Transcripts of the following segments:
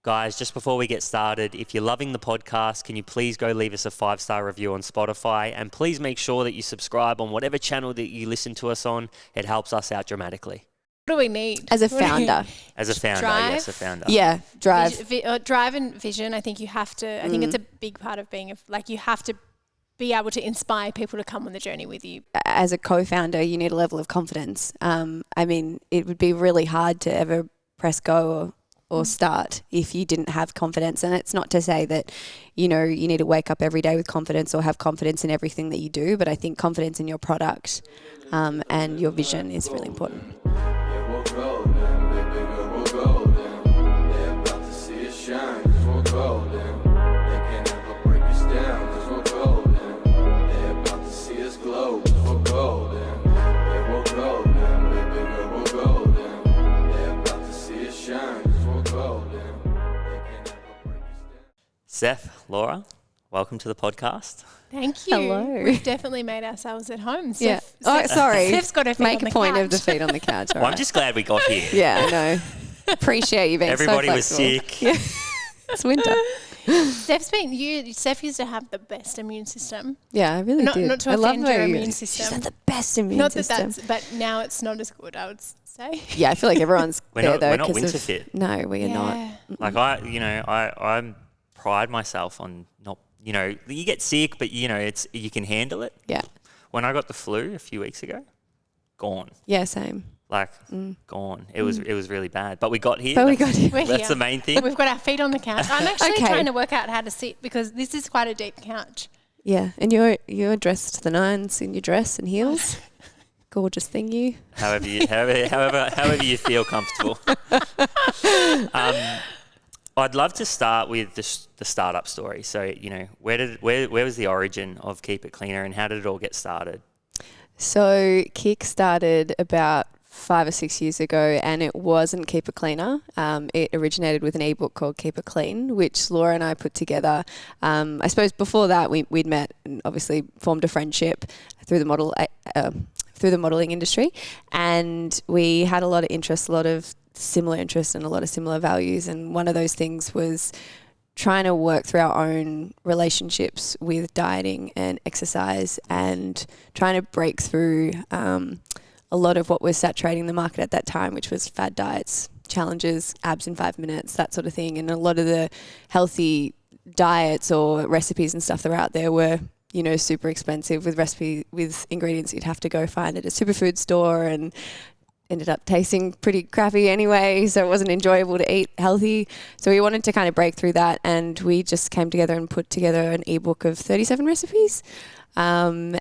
Guys, just before we get started, if you're loving the podcast, can you please go leave us a 5-star review on Spotify, and please make sure that you subscribe on whatever channel that you listen to us on. It helps us out dramatically. What do we need? As a founder. As a founder, Drive? yes, a founder. Yeah, drive. Drive and vision. I think you have to. I think it's a big part of being you have to be able to inspire people to come on the journey with you. As a co-founder, you need a level of confidence. I mean, it would be really hard to ever press go or start if you didn't have confidence. And it's not to say that, you need to wake up every day with confidence or have confidence in everything that you do, but I think confidence in your product and your vision is really important. Steph, Laura, welcome to the podcast. Thank you. Hello. We've definitely made ourselves at home. Yeah. Sorry. Steph's got her feet Make on a the point couch. of the feet on the couch. All Well, I'm right. just glad we got here. Yeah, I know. Appreciate you being Everybody so was flexible. sick. Yeah. It's winter. Steph used to have the best immune system. Yeah, I really Not- did. not to I love offend how your you- immune She's system. got the best immune Not that system. but now it's not as good, I would say. Yeah, I feel like everyone's We're there not- though. we're not 'cause winter of- fit. No, we are not. Like I pride myself on not, you get sick, but it's you can handle it. Yeah. When I got the flu a few weeks ago, gone. Yeah, same. Gone. It was really bad. But we got here. But we got here. We're That's here. the main thing. We've got our feet on the couch. I'm actually Okay. trying to work out how to sit because this is quite a deep couch. Yeah, and you're dressed to the nines in your dress and heels. Gorgeous thing, you. However you feel comfortable. I'd love to start with the startup story. So, where was the origin of Keep It Cleaner and how did it all get started? So Kick started about 5 or 6 years ago, and it wasn't Keep It Cleaner. It originated with an ebook called Keep It Clean, which Laura and I put together. I suppose before that we'd met and obviously formed a friendship through the modelling industry, and we had a lot of interest, a lot of similar interests and a lot of similar values. And one of those things was trying to work through our own relationships with dieting and exercise and trying to break through a lot of what was saturating the market at that time, which was fad diets, challenges, abs in 5 minutes, that sort of thing. And a lot of the healthy diets or recipes and stuff that were out there were, super expensive with ingredients you'd have to go find at a superfood store, and ended up tasting pretty crappy anyway, so it wasn't enjoyable to eat healthy. So we wanted to kind of break through that, and we just came together and put together an ebook of 37 recipes. And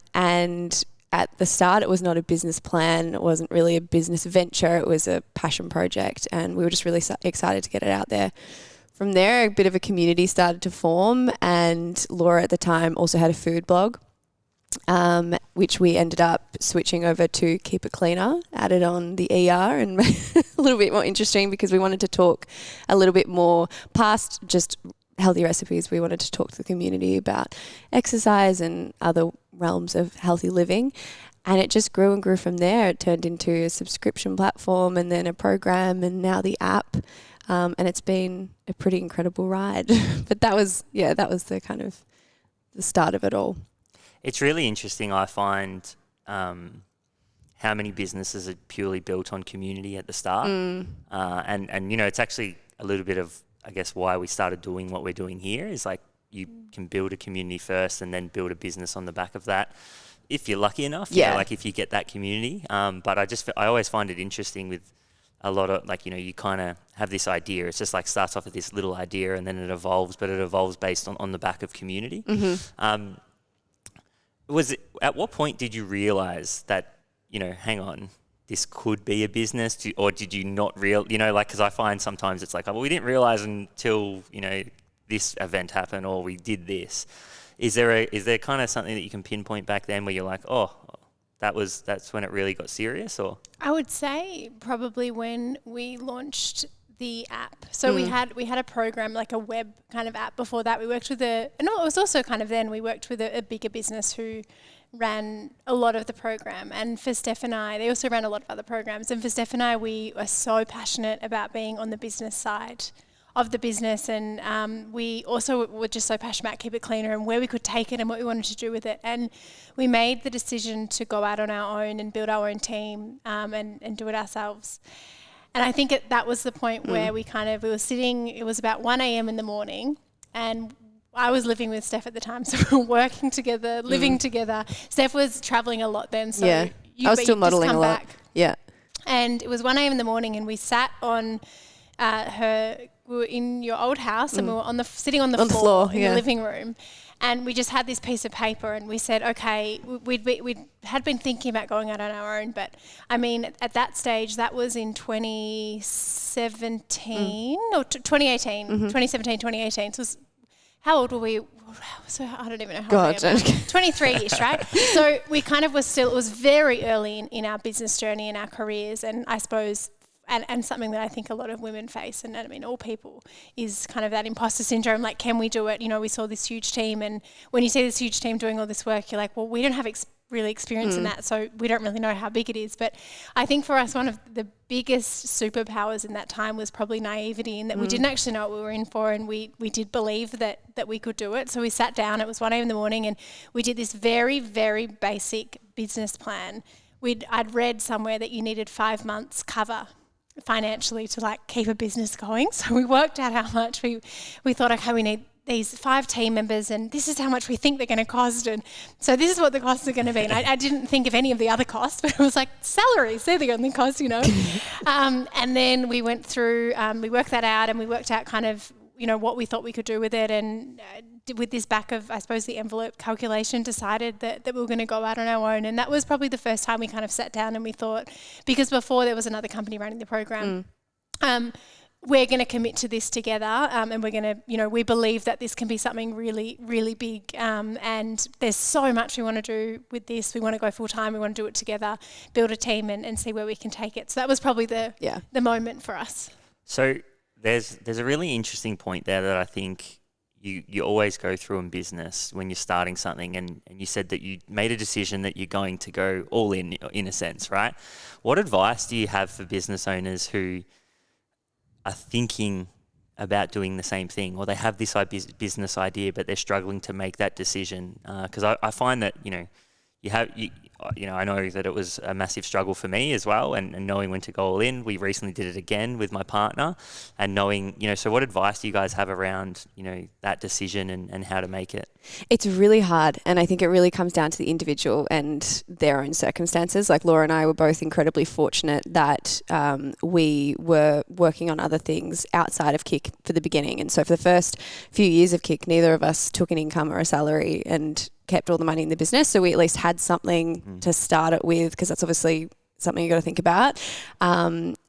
at the start, it was not a business plan. It wasn't really a business venture. It was a passion project, and we were just really excited to get it out there. From there, a bit of a community started to form, and Laura at the time also had a food blog, which we ended up switching over to Keep It Cleaner, added on the ER, and made it a little bit more interesting because we wanted to talk a little bit more past just healthy recipes. We wanted to talk to the community about exercise and other realms of healthy living. And it just grew and grew from there. It turned into a subscription platform and then a program and now the app. And it's been a pretty incredible ride. But that was the kind of the start of it all. It's really interesting, I find, how many businesses are purely built on community at the start. And it's actually a little bit of, I guess, why we started doing what we're doing here is like you can build a community first and then build a business on the back of that if you're lucky enough, if you get that community. But I always find it interesting with a lot of, you kind of have this idea. It's just starts off with this little idea and then it evolves, but it evolves based on the back of community. Mm-hmm. At what point did you realise that, hang on, this could be a business, or did you not because I find sometimes it's we didn't realise until, this event happened or we did this. Is there kind of something that you can pinpoint back then where you're like, oh, that's when it really got serious? Or I would say probably when we launched the app. So we had a program, like a web kind of app before that. We worked with it was also kind of then we worked with a bigger business who ran a lot of the program. And for Steph and I, they also ran a lot of other programs. And for Steph and I, we are so passionate about being on the business side the business, and we also were just so passionate about Keep It Cleaner and where we could take it and what we wanted to do with it. And we made the decision to go out on our own and build our own team and do it ourselves. And I think that was the point where we were sitting, it was about 1 a.m. in the morning, and I was living with Steph at the time, so we were working together, living together. Steph was traveling a lot then, so I was still modelling a lot. Back. Yeah. And it was 1 a.m. in the morning, and we sat on we were in your old house, and we were sitting on the floor in the living room, and we just had this piece of paper, and we said, okay, we had been thinking about going out on our own, but I mean, at that stage, that was in 2017 or 2018, 2017, 2018. So how old were we? So I don't even know how old we were. 23-ish, right? So we kind of it was very early in our business journey, in our careers, and I suppose, and something that I think a lot of women face, and I mean all people, is kind of that imposter syndrome, like, can we do it? You know, we saw this huge team, and when you see this huge team doing all this work, you're like, well, we don't have really experience in that, so we don't really know how big it is. But I think for us, one of the biggest superpowers in that time was probably naivety, in that we didn't actually know what we were in for, and we did believe that we could do it. So we sat down, it was 1 a.m. in the morning, and we did this very, very basic business plan. I'd read somewhere that you needed 5 months cover financially to like keep a business going. So we worked out how much we thought, okay, we need these 5 team members, and this is how much we think they're going to cost, and so this is what the costs are going to be. And I didn't think of any of the other costs, but it was like salaries, they're the only costs, you know. And then we went through, we worked that out, and we worked out kind of, you know, what we thought we could do with it, and with this back of, I suppose, the envelope calculation, decided that we were going to go out on our own. And that was probably the first time we kind of sat down and we thought, because before there was another company running the program, we're going to commit to this together, and we're going to, you know, we believe that this can be something really, really big, and there's so much we want to do with this. We want to go full time, we want to do it together, build a team, and see where we can take it. So that was probably the moment for us. So there's a really interesting point there that I think you always go through in business when you're starting something, and you said that you made a decision that you're going to go all in a sense, right? What advice do you have for business owners who are thinking about doing the same thing, or they have this business idea but they're struggling to make that decision? Because I find that, you know, I know that it was a massive struggle for me as well, and knowing when to go all in. We recently did it again with my partner, and knowing, you know, so what advice do you guys have around, you know, that decision and how to make it? It's really hard, and I think it really comes down to the individual and their own circumstances. Like Laura and I were both incredibly fortunate that we were working on other things outside of Kick for the beginning, and so for the first few years of Kick, neither of us took an income or a salary and kept all the money in the business, so we at least had something to start it with, because that's obviously something you got to think about,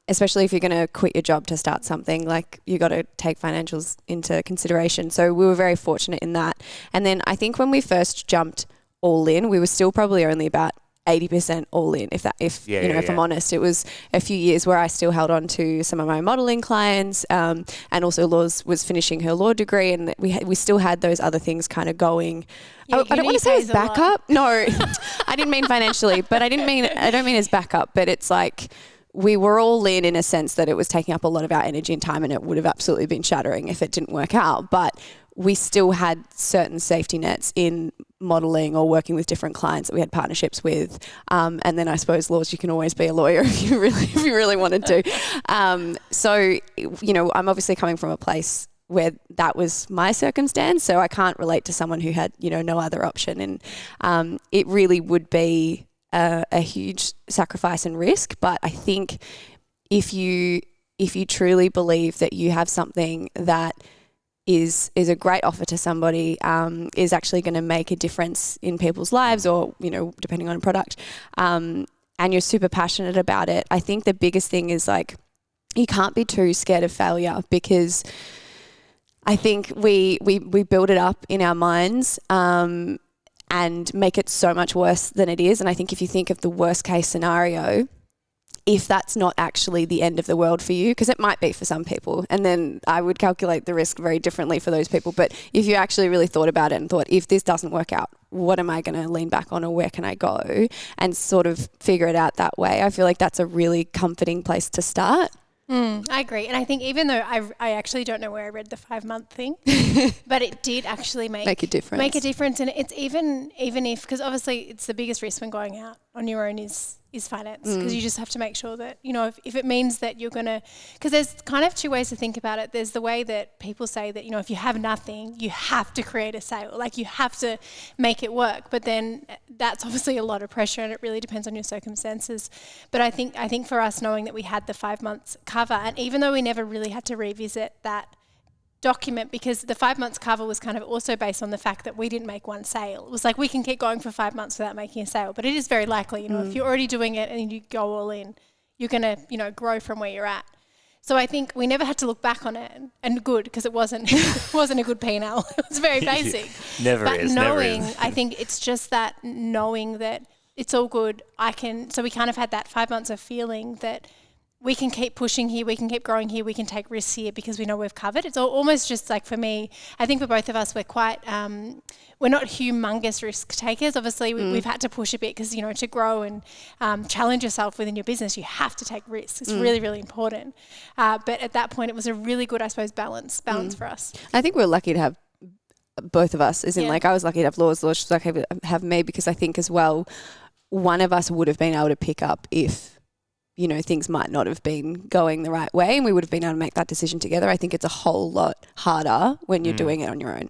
especially if you're going to quit your job to start something. Like, you got to take financials into consideration. So we were very fortunate in that. And then I think when we first jumped all in, we were still probably only about 80% all in, if I'm honest. It was a few years where I still held on to some of my modelling clients, and also Laws was finishing her law degree, and we still had those other things kind of going. I don't want to say as backup. No, I didn't mean financially, but I don't mean as backup, but it's like we were all in a sense that it was taking up a lot of our energy and time, and it would have absolutely been shattering if it didn't work out. But we still had certain safety nets in modelling or working with different clients that we had partnerships with. And then I suppose, Laws, you can always be a lawyer if you really wanted to. So, you know, I'm obviously coming from a place where that was my circumstance, so I can't relate to someone who had, you know, no other option. And it really would be a huge sacrifice and risk. But I think if you truly believe that you have something that is a great offer to somebody, is actually going to make a difference in people's lives, or, you know, depending on product, and you're super passionate about it, I think the biggest thing is, like, you can't be too scared of failure, because I think we build it up in our minds, and make it so much worse than it is. And I think if you think of the worst case scenario, if that's not actually the end of the world for you, because it might be for some people, and then I would calculate the risk very differently for those people. But if you actually really thought about it and thought, if this doesn't work out, what am I going to lean back on, or where can I go, and sort of figure it out that way, I feel like that's a really comforting place to start. I agree. And I think even though I actually don't know where I read the 5-month thing, but it did actually make a difference. Make a difference. And it's even if, because obviously it's the biggest risk when going out on your own is finance, because you just have to make sure that, you know, if it means that you're going to, because there's kind of two ways to think about it. There's the way that people say that, you know, if you have nothing, you have to create a sale, like you have to make it work. But then that's obviously a lot of pressure, and it really depends on your circumstances. But I think for us, knowing that we had the 5 months cover, and even though we never really had to revisit that document, because the 5 months cover was kind of also based on the fact that we didn't make one sale. It was like, we can keep going for 5 months without making a sale, but it is very likely, you know, if you're already doing it and you go all in, you're going to, you know, grow from where you're at. So I think we never had to look back on it, and good, because it wasn't a good P&L. It was very basic. Never is. I think it's just that knowing that it's all good. So we kind of had that 5 months of feeling that we can keep pushing here, we can keep growing here, we can take risks here because we know we've covered. It's almost just like, for me, I think for both of us, we're quite, we're not humongous risk takers. Obviously, we've had to push a bit because, you know, to grow and challenge yourself within your business, you have to take risks. It's really, really important. But at that point, it was a really good, I suppose, balance for us. I think we're lucky to have both of us, as in like I was lucky to have Laura, she was lucky to have me, because I think as well, one of us would have been able to pick up if, you know, things might not have been going the right way, and we would have been able to make that decision together. I think it's a whole lot harder when you're doing it on your own.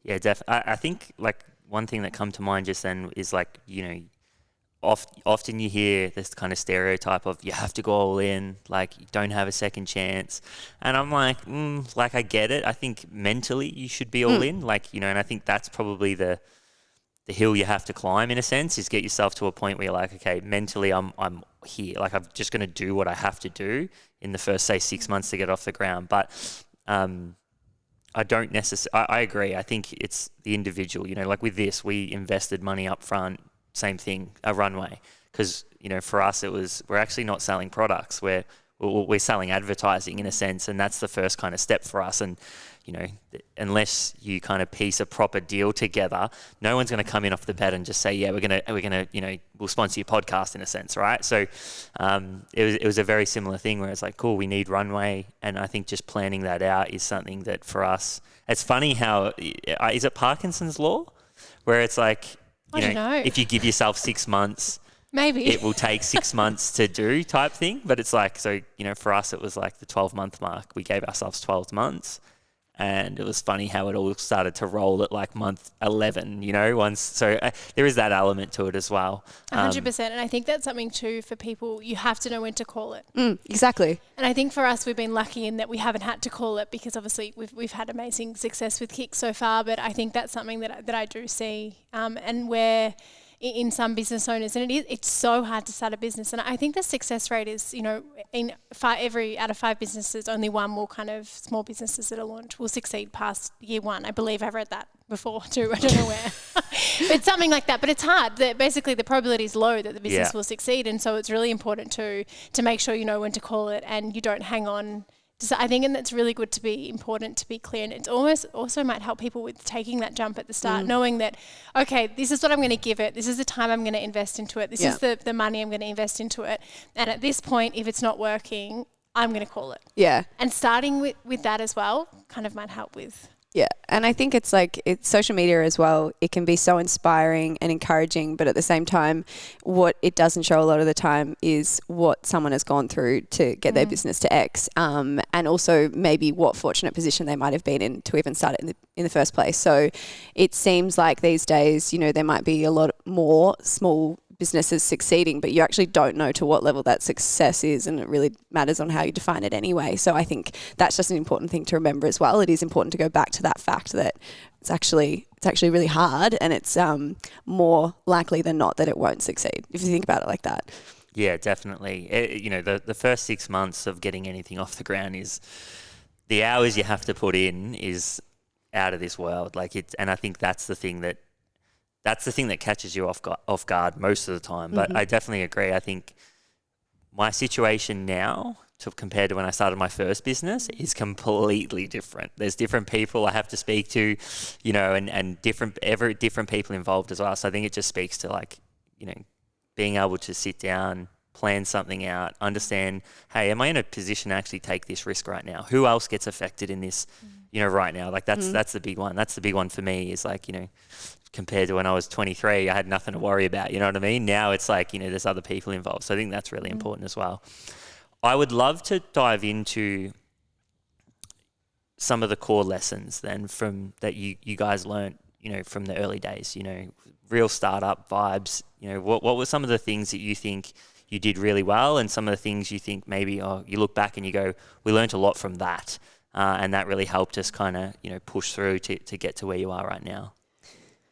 Yeah, I think like one thing that come to mind just then is like, you know, often you hear this kind of stereotype of you have to go all in, like you don't have a second chance. And I'm like, like I get it. I think mentally you should be all in, like, you know, and I think that's probably the hill you have to climb in a sense, is get yourself to a point where you're like, okay, mentally I'm here. Like I'm just going to do what I have to do in the first, say, 6 months to get off the ground. But I don't necessarily, I agree. I think it's the individual, you know, like with this, we invested money up front, same thing, a runway. Because, you know, for us, we're actually not selling products. We're selling advertising in a sense. And that's the first kind of step for us. And, you know, unless you kind of piece a proper deal together, no one's going to come in off the bat and just say, yeah, we're gonna, you know, we'll sponsor your podcast in a sense, right? So it was a very similar thing where it's like, cool, we need runway, and I think just planning that out is something that for us, it's funny how is it Parkinson's law, where it's like, you know, if you give yourself 6 months, maybe it will take 6 months to do type thing. But it's like, so, you know, for us, it was like the 12-month mark. We gave ourselves 12 months. And it was funny how it all started to roll at like month 11, you know, once. So there is that element to it as well. 100%. And I think that's something too for people, you have to know when to call it. Exactly. And I think for us, we've been lucky in that we haven't had to call it, because obviously we've had amazing success with Kick so far. But I think that's something that I do see, and where in some business owners, and it's so hard to start a business. And I think the success rate is, you know, every out of 5 businesses, only one will kind of, small businesses that are launched will succeed past year 1. I believe I've read that before too. I don't know where. It's something like that, but it's hard. Basically, the probability is low that the business will succeed. And so it's really important to make sure you know when to call it, and you don't hang on. So I think, and that's really good to be important to be clear. And it almost also might help people with taking that jump at the start, knowing that, okay, this is what I'm going to give it. This is the time I'm going to invest into it. This is the money I'm going to invest into it. And at this point, if it's not working, I'm going to call it. Yeah. And starting with that as well kind of might help with. Yeah, and I think it's like social media as well. It can be so inspiring and encouraging, but at the same time, what it doesn't show a lot of the time is what someone has gone through to get their business to X, and also maybe what fortunate position they might have been in to even start it in the first place. So it seems like these days, you know, there might be a lot more small businesses succeeding, but you actually don't know to what level that success is, and it really matters on how you define it anyway. So I think that's just an important thing to remember as well. It is important to go back to that fact that it's actually really hard, and it's more likely than not that it won't succeed if you think about it like that. Yeah, definitely. You know, the first 6 months of getting anything off the ground is the hours you have to put in is out of this world. Like and I think that's the thing that catches you off guard most of the time. But I definitely agree. I think my situation now compared to when I started my first business is completely different. There's different people I have to speak to, you know, and different people involved as well. So I think it just speaks to, like, you know, being able to sit down plan something out, understand, hey, am I in a position to actually take this risk right now? Who else gets affected in this, right now? Like that's the big one. That's the big one for me is like, compared to when I was 23, I had nothing to worry about, you know what I mean? Now it's like, there's other people involved. So I think that's really important as well. I would love to dive into some of the core lessons then from that you guys learned, from the early days, real startup vibes, what were some of the things that you think you did really well and some of the things you think maybe, you look back and you go, we learned a lot from that. And that really helped us kind of, push through to get to where you are right now.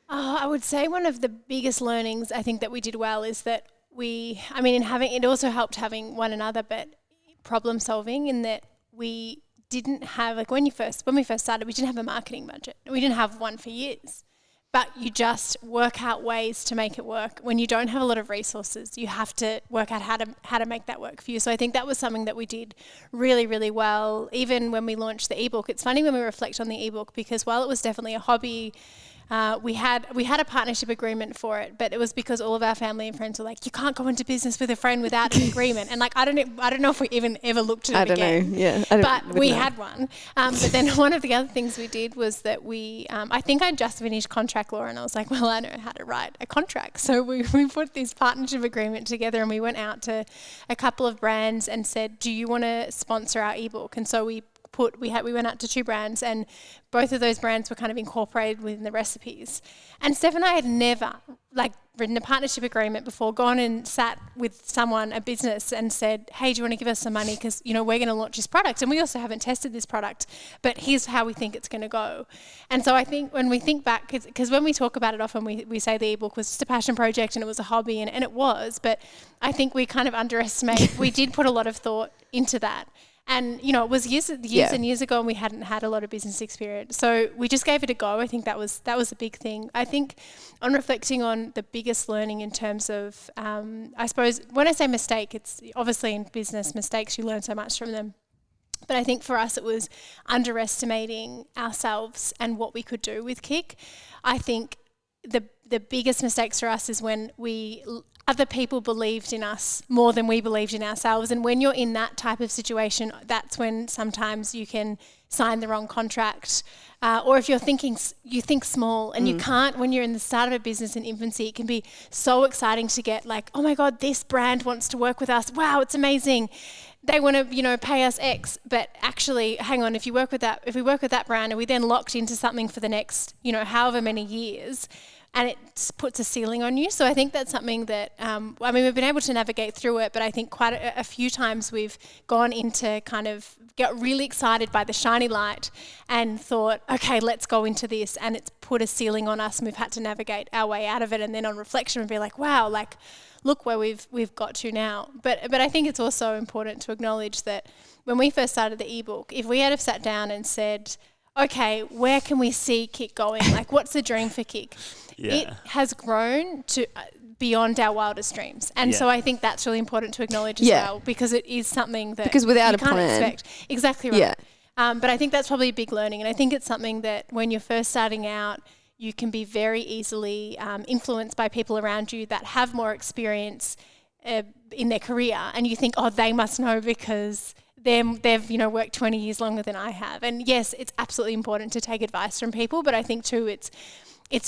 I would say one of the biggest learnings I think that we did well is that it also helped having one another, but problem solving in that we didn't have, like when we first started, we didn't have a marketing budget. We didn't have one for years. But you just work out ways to make it work. When you don't have a lot of resources, you have to work out how to make that work for you. So I think that was something that we did really, really well. Even when we launched the ebook, it's funny when we reflect on the ebook because while it was definitely a hobby, we had a partnership agreement for it, but it was because all of our family and friends were like, you can't go into business with a friend without an agreement. And like, I don't know if we even ever looked at it again. I don't know. Yeah. But we had one. But then one of the other things we did was that we, I think I just finished contract law and I was like, well, I know how to write a contract. So we put this partnership agreement together and we went out to a couple of brands and said, do you want to sponsor our ebook? And so we went out to 2 brands and both of those brands were kind of incorporated within the recipes. And Steph and I had never written a partnership agreement before, gone and sat with someone, a business, and said, hey, do you want to give us some money? Because, we're going to launch this product and we also haven't tested this product, but here's how we think it's going to go. And so I think when we think back, because when we talk about it often, we say the ebook was just a passion project and it was a hobby and it was, but I think we kind of underestimate, we did put a lot of thought into that. And, it was years and years ago and we hadn't had a lot of business experience. So we just gave it a go. I think that was a big thing. I think on reflecting on the biggest learning in terms of, I suppose, when I say mistake, it's obviously in business mistakes, you learn so much from them. But I think for us it was underestimating ourselves and what we could do with Kick. I think the biggest mistakes for us is when other people believed in us more than we believed in ourselves. And when you're in that type of situation, that's when sometimes you can sign the wrong contract. Or if you think small and you can't, when you're in the start of a business in infancy, it can be so exciting to get like, oh my God, this brand wants to work with us. Wow, it's amazing. They want to, pay us X, but actually, hang on, if we work with that brand and we then locked into something for the next, however many years, and it puts a ceiling on you. So I think that's something that, we've been able to navigate through it, but I think quite a few times we've gone into kind of get really excited by the shiny light and thought, okay, let's go into this. And it's put a ceiling on us and we've had to navigate our way out of it. And then on reflection, we'd be like, wow, like, look where we've got to now. But I think it's also important to acknowledge that when we first started the ebook, if we had have sat down and said, okay, where can we see Kick going? Like, what's the dream for Kick? Yeah. It has grown to beyond our wildest dreams. And so I think that's really important to acknowledge as well, because it is something that because without you a can't plan. expect. Exactly right. Yeah. But I think that's probably a big learning. And I think it's something that when you're first starting out, you can be very easily influenced by people around you that have more experience in their career. And you think, oh, they must know because they've worked 20 years longer than I have. And yes, it's absolutely important to take advice from people, but I think too it's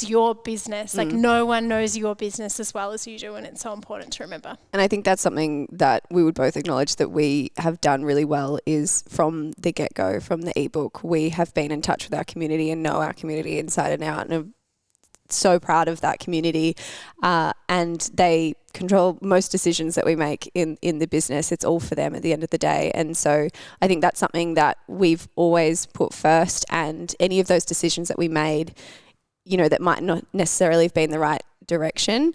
your business. Like no one knows your business as well as you do, and it's so important to remember. And I think that's something that we would both acknowledge that we have done really well is from the get-go, from the ebook, we have been in touch with our community and know our community inside and out, and are so proud of that community, and they control most decisions that we make in the business. It's all for them at the end of the day. And so I think that's something that we've always put first, and any of those decisions that we made, that might not necessarily have been the right direction,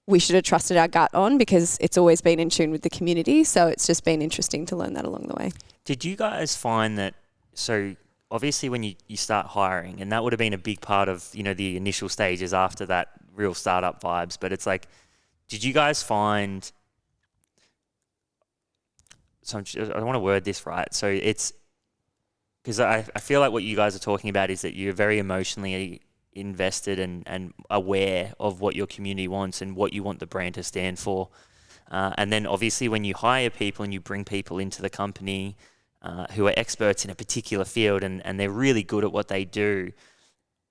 we should have trusted our gut on, because it's always been in tune with the community. So it's just been interesting to learn that along the way. Did you guys find that, so obviously when you start hiring, and that would have been a big part of, the initial stages after that real startup vibes, but it's like, did you guys find, so I want to word this right. So it's, because I feel like what you guys are talking about is that you're very emotionally invested and aware of what your community wants and what you want the brand to stand for. And then obviously when you hire people and you bring people into the company who are experts in a particular field and they're really good at what they do,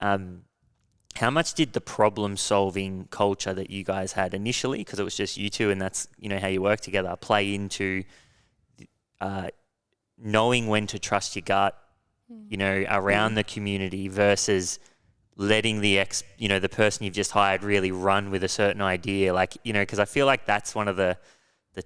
how much did the problem-solving culture that you guys had initially, because it was just you two and that's, how you work together, play into knowing when to trust your gut, around the community versus letting the person you've just hired really run with a certain idea, because I feel like that's one of the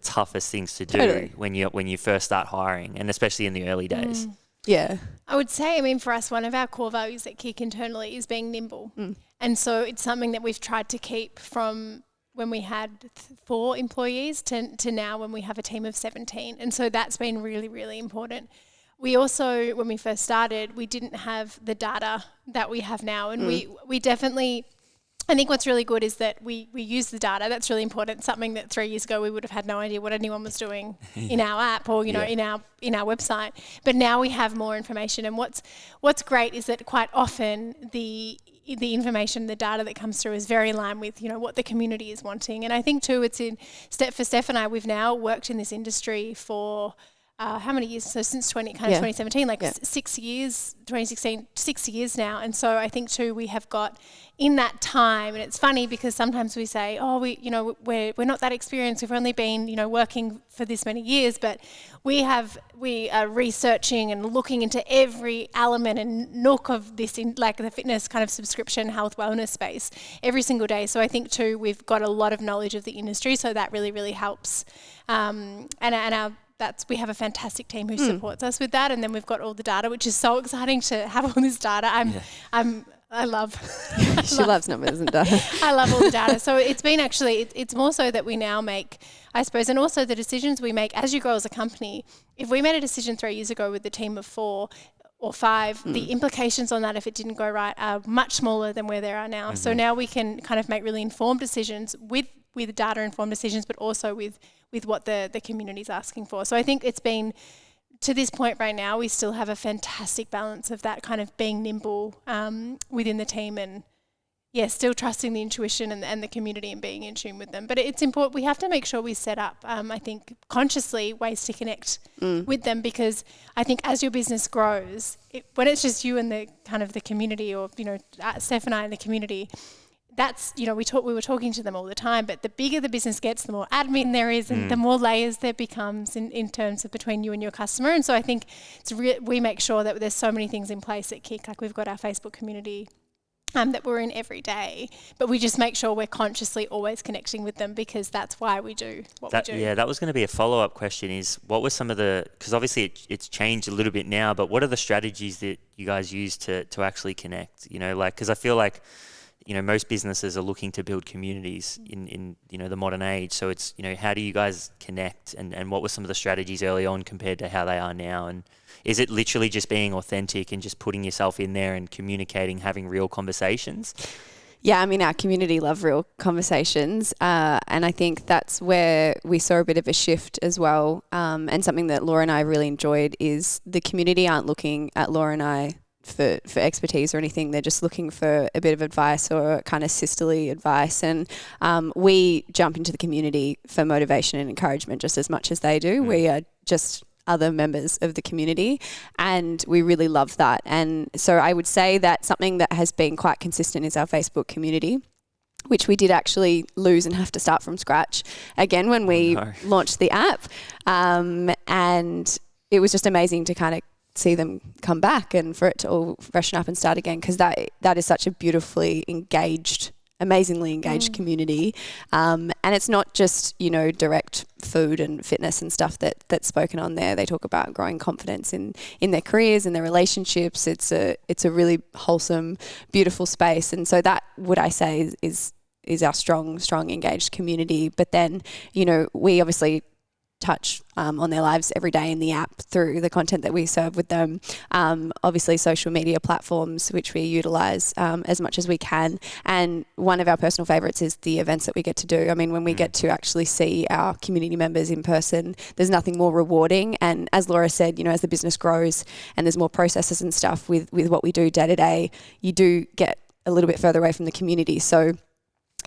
toughest things to do when you first start hiring, and especially in the early days. Yeah. I would say, for us, one of our core values at Kick internally is being nimble. And so it's something that we've tried to keep from when we had 4 employees to now when we have a team of 17. And so that's been really, really important. We also, when we first started, we didn't have the data that we have now. And we definitely, I think what's really good is that we use the data. That's really important. Something that 3 years ago we would have had no idea what anyone was doing in our app or, in our website. But now we have more information. And what's great is that quite often the information, the data that comes through is very in line with, what the community is wanting. And I think too, it's for Steph and I, we've now worked in this industry for how many years? So since 2017, 6 years, 2016, 6 years now. And so I think too, we have got in that time, and it's funny because sometimes we say, we're not that experienced. We've only been, working for this many years, but we are researching and looking into every element and nook of this in the fitness kind of subscription, health, wellness space every single day. So I think too, we've got a lot of knowledge of the industry. So that really, really helps. We have a fantastic team who supports us with that, and then we've got all the data, which is so exciting to have all this data. I love. She loves numbers and data. I love all the data. So it's been it's more so that we now make, I suppose, and also the decisions we make as you grow as a company. If we made a decision 3 years ago with the team of 4 or 5, the implications on that, if it didn't go right, are much smaller than where they are now. So now we can kind of make really informed decisions with data-informed decisions, but also with what the community's asking for. So I think it's been, to this point right now, we still have a fantastic balance of that kind of being nimble within the team and, still trusting the intuition and the community and being in tune with them. But it's important, we have to make sure we set up, I think, consciously ways to connect with them, because I think as your business grows, when it's just you and the kind of the community or, Steph and I and the community, that's, we were talking to them all the time, but the bigger the business gets, the more admin there is and the more layers there becomes in terms of between you and your customer. And so I think we make sure that there's so many things in place at Kick. We've got our Facebook community that we're in every day, but we just make sure we're consciously always connecting with them, because that's why we do what we do. Yeah, that was going to be a follow-up question, is what were some of because obviously it's changed a little bit now, but what are the strategies that you guys use to actually connect? Because I feel like, most businesses are looking to build communities in the modern age. So it's, how do you guys connect, and what were some of the strategies early on compared to how they are now? And is it literally just being authentic and just putting yourself in there and communicating, having real conversations? Yeah, our community love real conversations, and I think that's where we saw a bit of a shift as well. And something that Laura and I really enjoyed is the community aren't looking at Laura and I for expertise or anything. They're just looking for a bit of advice or kind of sisterly advice. And we jump into the community for motivation and encouragement just as much as they do. We are just other members of the community, and we really love that. And so I would say that something that has been quite consistent is our Facebook community, which we did actually lose and have to start from scratch again when we launched the app. And it was just amazing to kind of see them come back and for it to all freshen up and start again, because that is such a beautifully engaged, amazingly engaged community. And it's not just, direct food and fitness and stuff that's spoken on there. They talk about growing confidence in their careers and their relationships. It's a really wholesome, beautiful space. And so that, would I say, is our strong engaged community. But then, we obviously touch on their lives every day in the app through the content that we serve with them. Obviously social media platforms, which we utilize as much as we can. And one of our personal favorites is the events that we get to do. When we get to actually see our community members in person, there's nothing more rewarding. And as Laura said, as the business grows and there's more processes and stuff with what we do day to day, you do get a little bit further away from the community. So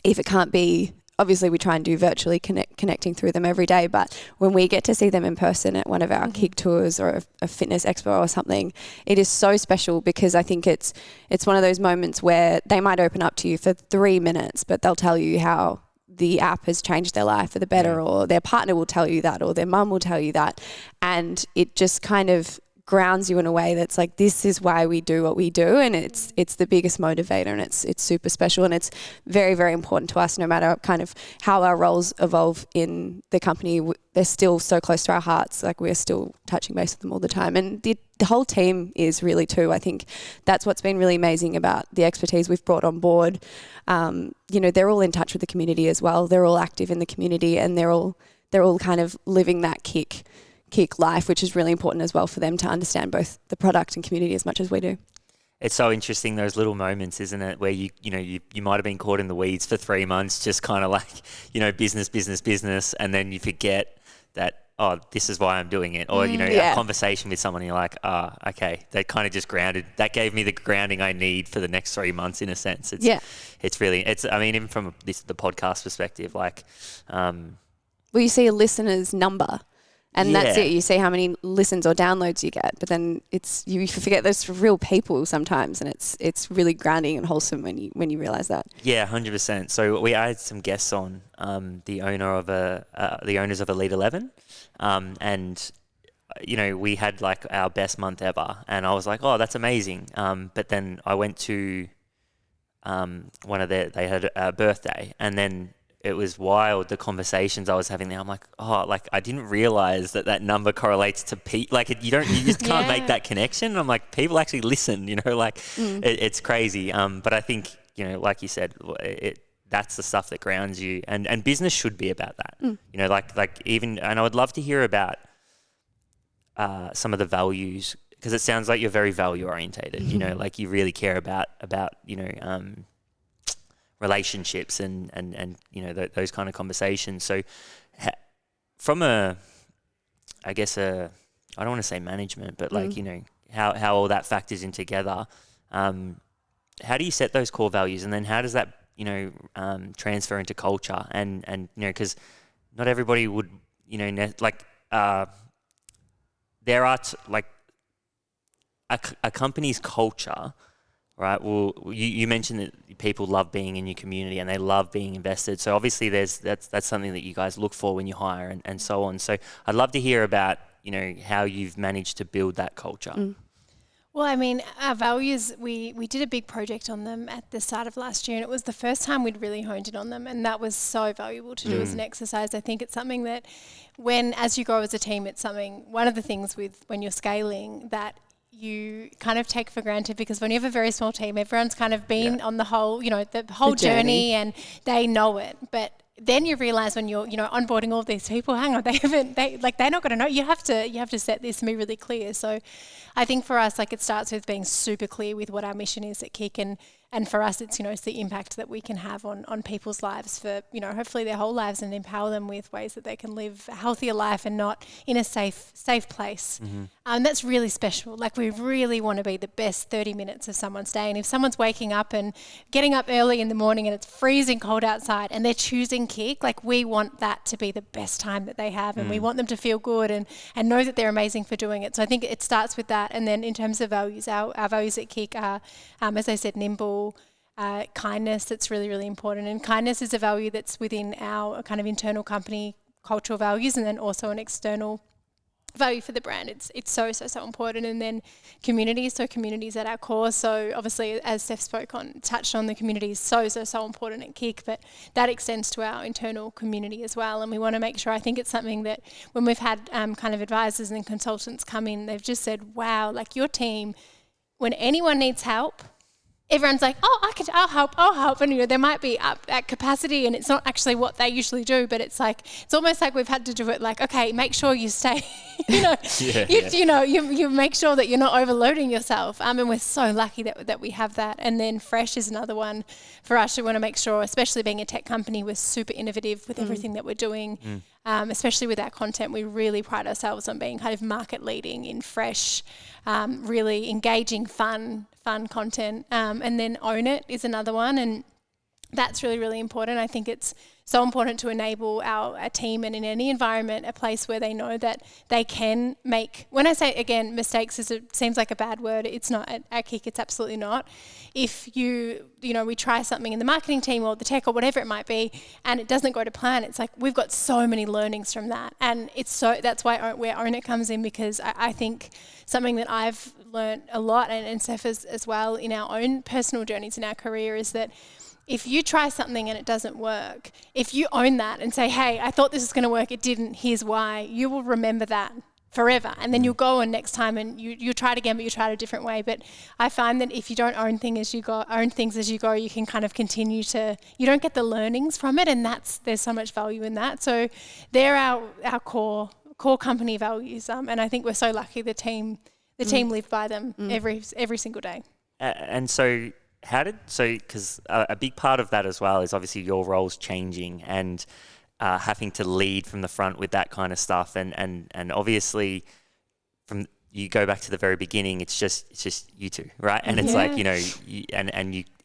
if it can't be, obviously we try and do virtually connect connecting through them every day. But when we get to see them in person at one of our kick tours or a fitness expo or something, it is so special, because I think it's one of those moments where they might open up to you for 3 minutes, but they'll tell you how the app has changed their life for the better, or their partner will tell you that, or their mum will tell you that. And it just kind of grounds you in a way that's like, this is why we do what we do, and it's the biggest motivator, and it's super special, and it's very, very important to us. No matter kind of how our roles evolve in the company, they're still so close to our hearts. Like, we're still touching base with them all the time, and the whole team is really too. I think that's what's been really amazing about the expertise we've brought on board. They're all in touch with the community as well. They're all active in the community, and they're all kind of living that kick life, which is really important as well for them to understand both the product and community as much as we do. It's so interesting, those little moments, isn't it, where you might have been caught in the weeds for 3 months, just kind of like, business, and then you forget that, oh, this is why I'm doing it. Or, a conversation with someone, you're like, okay, that kind of just grounded. That gave me the grounding I need for the next 3 months, in a sense. It's really, even from the podcast perspective, like... well, you see a listener's number. And that's it. You see how many listens or downloads you get, but then you forget those real people sometimes, and it's really grounding and wholesome when you realize that. Yeah, 100%. So we had some guests on, the owners of Elite 11, and we had like our best month ever, and I was like, oh, that's amazing. But then I went to they had a birthday, and then it was wild, the conversations I was having there. I'm like, I didn't realize that number correlates to you just can't make that connection. And I'm like, people actually listen, it's crazy. But I think, like you said, that's the stuff that grounds you, and business should be about that. And I would love to hear about some of the values, because it sounds like you're very value orientated, like you really care about relationships and those kind of conversations. So from I don't want to say management, but how all that factors in together, how do you set those core values, and then how does that transfer into culture? And because not everybody would there are a company's culture. Right. Well, you mentioned that people love being in your community and they love being invested. So obviously that's something that you guys look for when you hire and so on. So I'd love to hear about, how you've managed to build that culture. Well, our values, we did a big project on them at the start of last year, and it was the first time we'd really honed in on them, and that was so valuable to do as an exercise. I think it's something that as you grow as a team, it's one of the things when you're scaling that you kind of take for granted, because when you have a very small team, everyone's kind of been on the whole, the whole journey, and they know it. But then you realize when you're, onboarding all these people, hang on, they're not going to know. You have to set this and be really clear. So I think for us, it starts with being super clear with what our mission is at Kick, and for us, it's the impact that we can have on people's lives for hopefully their whole lives, and empower them with ways that they can live a healthier life and not in a safe place. That's really special. We really want to be the best 30 minutes of someone's day. And if someone's waking up and getting up early in the morning and it's freezing cold outside and they're choosing Kick, we want that to be the best time that they have, and we want them to feel good and know that they're amazing for doing it. So I think it starts with that. And then in terms of values, our values at Kick are, as I said, nimble, kindness. That's really, really important. And kindness is a value that's within our kind of internal company cultural values, and then also an external value for the brand. It's so important. And then community. So community is at our core. So obviously, as Steph touched on, the community is so important at Kick, but that extends to our internal community as well. And we want to make sure, I think it's something that when we've had kind of advisors and consultants come in, they've just said, wow, your team, when anyone needs help, everyone's like, oh, I'll help. And, they might be up at capacity, and it's not actually what they usually do, but it's almost like we've had to do it okay, make sure you stay, you make sure that you're not overloading yourself. And we're so lucky that we have that. And then fresh is another one for us. We want to make sure, especially being a tech company, we're super innovative with everything that we're doing. Especially with our content, we really pride ourselves on being kind of market leading in fresh, really engaging, fun content. And then own it is another one. And that's really, really important. I think it's so important to enable our team, and in any environment, a place where they know that they can make, when I say, again, mistakes seems like a bad word. It's not at Kick, it's absolutely not. If we try something in the marketing team or the tech or whatever it might be, and it doesn't go to plan, it's like we've got so many learnings from that. And that's why where Own It comes in, because I think something that I've learned a lot, and Steph as well, in our own personal journeys in our career, is that if you try something and it doesn't work, if you own that and say, hey, I thought this was going to work, it didn't, here's why, you will remember that forever. And then you'll go on next time and you'll try it again, but you try it a different way. But I find that if you don't own things as you go, you can kind of continue to, you don't get the learnings from it, and there's so much value in that. So they're our core company values. And I think we're so lucky the team live by them every single day. And so because a big part of that as well is obviously your role's changing and having to lead from the front with that kind of stuff, and obviously from you go back to the very beginning, it's just you two, right? And it's like,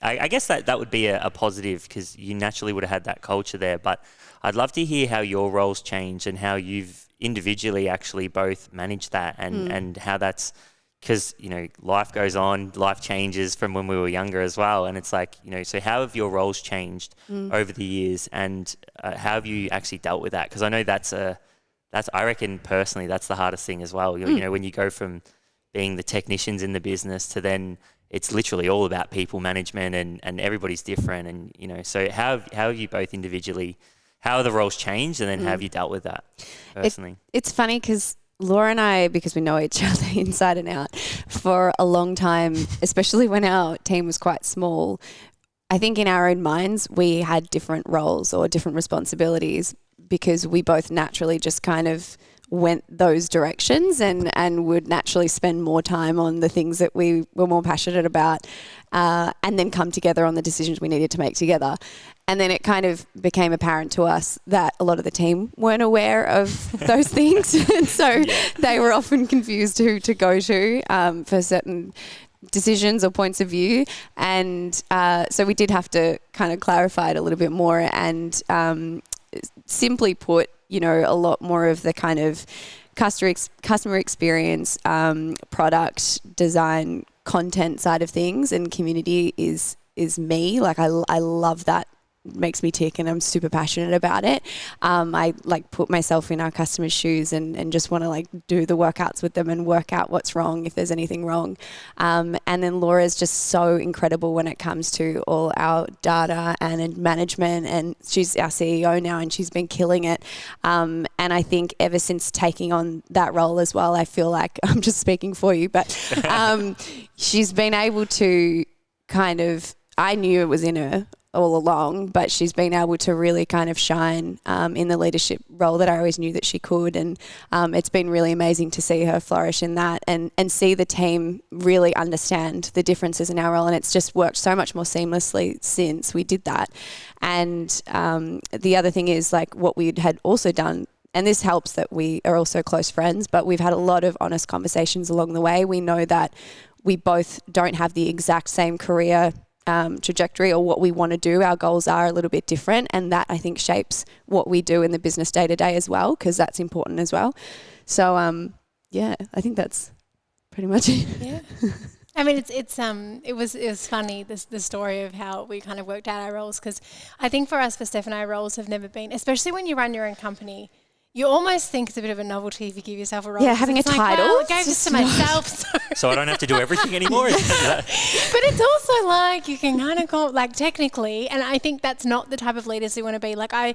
I guess that would be a positive, because you naturally would have had that culture there. But I'd love to hear how your roles change and how you've individually actually both managed that, and how that's, because, life goes on, life changes from when we were younger as well. And it's like, so how have your roles changed over the years, and how have you actually dealt with that? Because I know I reckon personally, that's the hardest thing as well. When you go from being the technicians in the business to then it's literally all about people management, and everybody's different. And, so how have you both individually, how have the roles changed, and then how have you dealt with that personally? It's funny because Laura and I, because we know each other inside and out for a long time, especially when our team was quite small, I think in our own minds we had different roles or different responsibilities, because we both naturally just kind of went those directions and would naturally spend more time on the things that we were more passionate about, and then come together on the decisions we needed to make together. And then it kind of became apparent to us that a lot of the team weren't aware of those things. And so they were often confused who to go to for certain decisions or points of view. And so we did have to kind of clarify it a little bit more, and simply put, a lot more of the kind of customer experience, product design, content side of things, and community is me. Like I love that. Makes me tick, and I'm super passionate about it. I put myself in our customers' shoes and just want to do the workouts with them and work out what's wrong if there's anything wrong. And then Laura's just so incredible when it comes to all our data and management, and she's our CEO now, and she's been killing it. And I think ever since taking on that role as well, I feel like I'm just speaking for you, but she's been able to I knew it was in her all along, but she's been able to really kind of shine in the leadership role that I always knew that she could. And it's been really amazing to see her flourish in that, and see the team really understand the differences in our role. And it's just worked so much more seamlessly since we did that. And the other thing is what we had also done, and this helps that we are also close friends, but we've had a lot of honest conversations along the way. We know that we both don't have the exact same career trajectory or what we want to do. Our goals are a little bit different, and that I think shapes what we do in the business day to day as well, because that's important as well. So I think that's pretty much it. Yeah. I mean, it was funny, the story of how we kind of worked out our roles, because I think for Steph and I, roles have never been, especially when you run your own company, you almost think it's a bit of a novelty if you give yourself a role. Yeah, having a title. Well, I gave this to myself. So I don't have to do everything anymore? But it's also you can kind of call technically, and I think that's not the type of leaders we want to be. I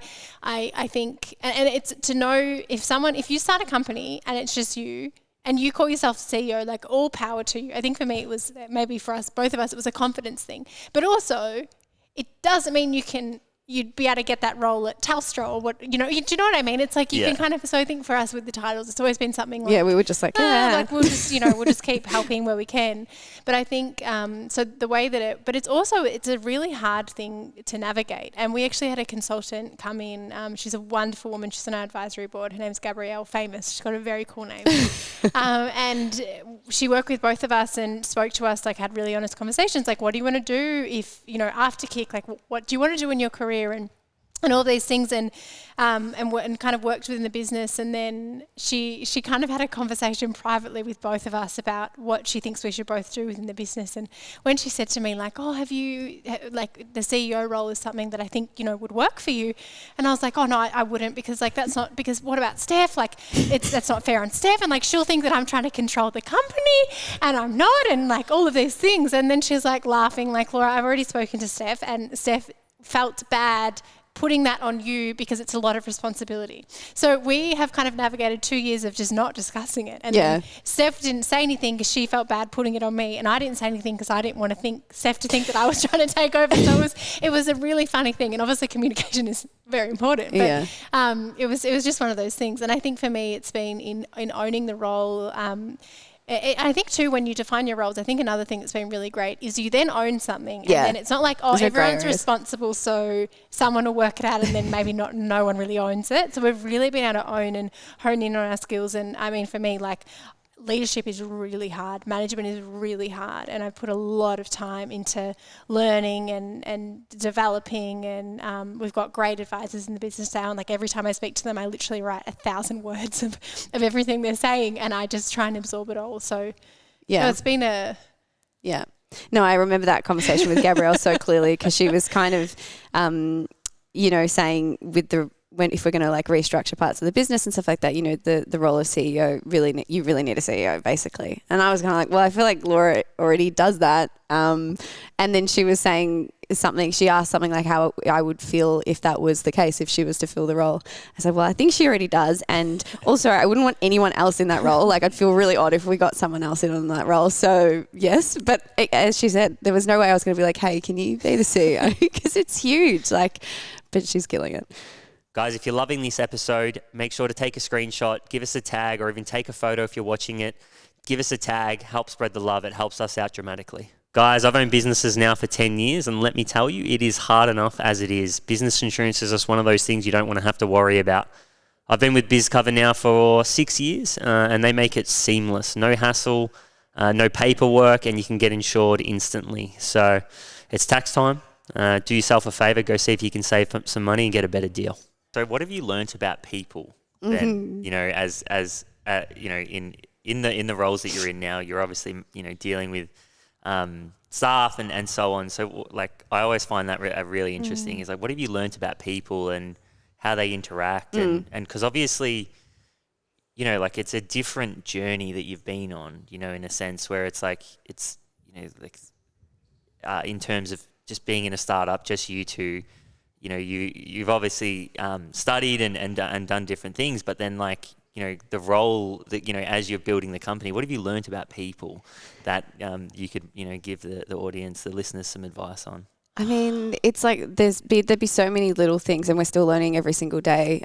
think, and it's to know if you start a company and it's just you, and you call yourself CEO, all power to you. I think for me it was, maybe for us, both of us, it was a confidence thing. But also, it doesn't mean you you'd be able to get that role at Telstra or what, do you know what I mean? It's like you can kind of, so I think for us with the titles, it's always been something like, we were just like, like we'll just, we'll just keep helping where we can. But I think, so the way that but it's a really hard thing to navigate. And we actually had a consultant come in. She's a wonderful woman. She's on our advisory board. Her name's Gabrielle, famous. She's got a very cool name. And she worked with both of us and spoke to us, like had really honest conversations. Like, what do you want to do if, after Kick, like what do you want to do in your career? And all these things, and kind of worked within the business. And then she kind of had a conversation privately with both of us about what she thinks we should both do within the business. And when she said to me, like, oh, have you, like, the CEO role is something that I think, would work for you. And I was like, oh, no, I wouldn't, because, like, that's not, because what about Steph? Like, that's not fair on Steph. And, like, she'll think that I'm trying to control the company, and I'm not, and, like, all of these things. And then she's, like, laughing, like, Laura, I've already spoken to Steph, and Steph felt bad putting that on you because it's a lot of responsibility. So we have kind of navigated 2 years of just not discussing it. And then Steph didn't say anything because she felt bad putting it on me, and I didn't say anything because I didn't want to Steph to think that I was trying to take over. So it was a really funny thing, and obviously communication is very important. But it was just one of those things. And I think for me, it's been in owning the role. I think too, when you define your roles, I think another thing that's been really great is you then own something. And then it's not like, everyone's responsible, so someone will work it out, and then maybe no one really owns it. So we've really been able to own and hone in on our skills. And I mean, for me, like, leadership is really hard. Management is really hard. And I've put a lot of time into learning and developing. And we've got great advisors in the business now. And, like, every time I speak to them, I literally write 1,000 words of everything they're saying. And I just try and absorb it all. So it's been a... Yeah. No, I remember that conversation with Gabrielle so clearly, because she was kind of, saying with if we're going to, like, restructure parts of the business and stuff like that, the role of CEO, you really need a CEO, basically. And I was kind of like, well, I feel like Laura already does that. And then she was saying she asked something like how I would feel if that was the case, if she was to fill the role. I said, well, I think she already does. And also, I wouldn't want anyone else in that role. Like, I'd feel really odd if we got someone else in on that role. So yes, but as she said, there was no way I was going to be like, hey, can you be the CEO? Because it's huge. Like, but she's killing it. Guys, if you're loving this episode, make sure to take a screenshot, give us a tag, or even take a photo if you're watching it. Give us a tag, help spread the love. It helps us out dramatically. Guys, I've owned businesses now for 10 years, and let me tell you, it is hard enough as it is. Business insurance is just one of those things you don't want to have to worry about. I've been with BizCover now for 6 years, and they make it seamless. No hassle, no paperwork, and you can get insured instantly. So it's tax time. Do yourself a favour, go see if you can save some money and get a better deal. So what have you learnt about people then, as in the roles that you're in now? You're obviously, dealing with staff and so on. So, like, I always find that really interesting is, like, what have you learnt about people and how they interact? And because obviously, like, it's a different journey that you've been on, in a sense where it's like, it's, in terms of just being in a startup, just you two, you've obviously studied and done different things, but then, like, the role that, as you're building the company, what have you learnt about people that you could, give the audience, the listeners, some advice on? I mean, it's like there'd be so many little things, and we're still learning every single day,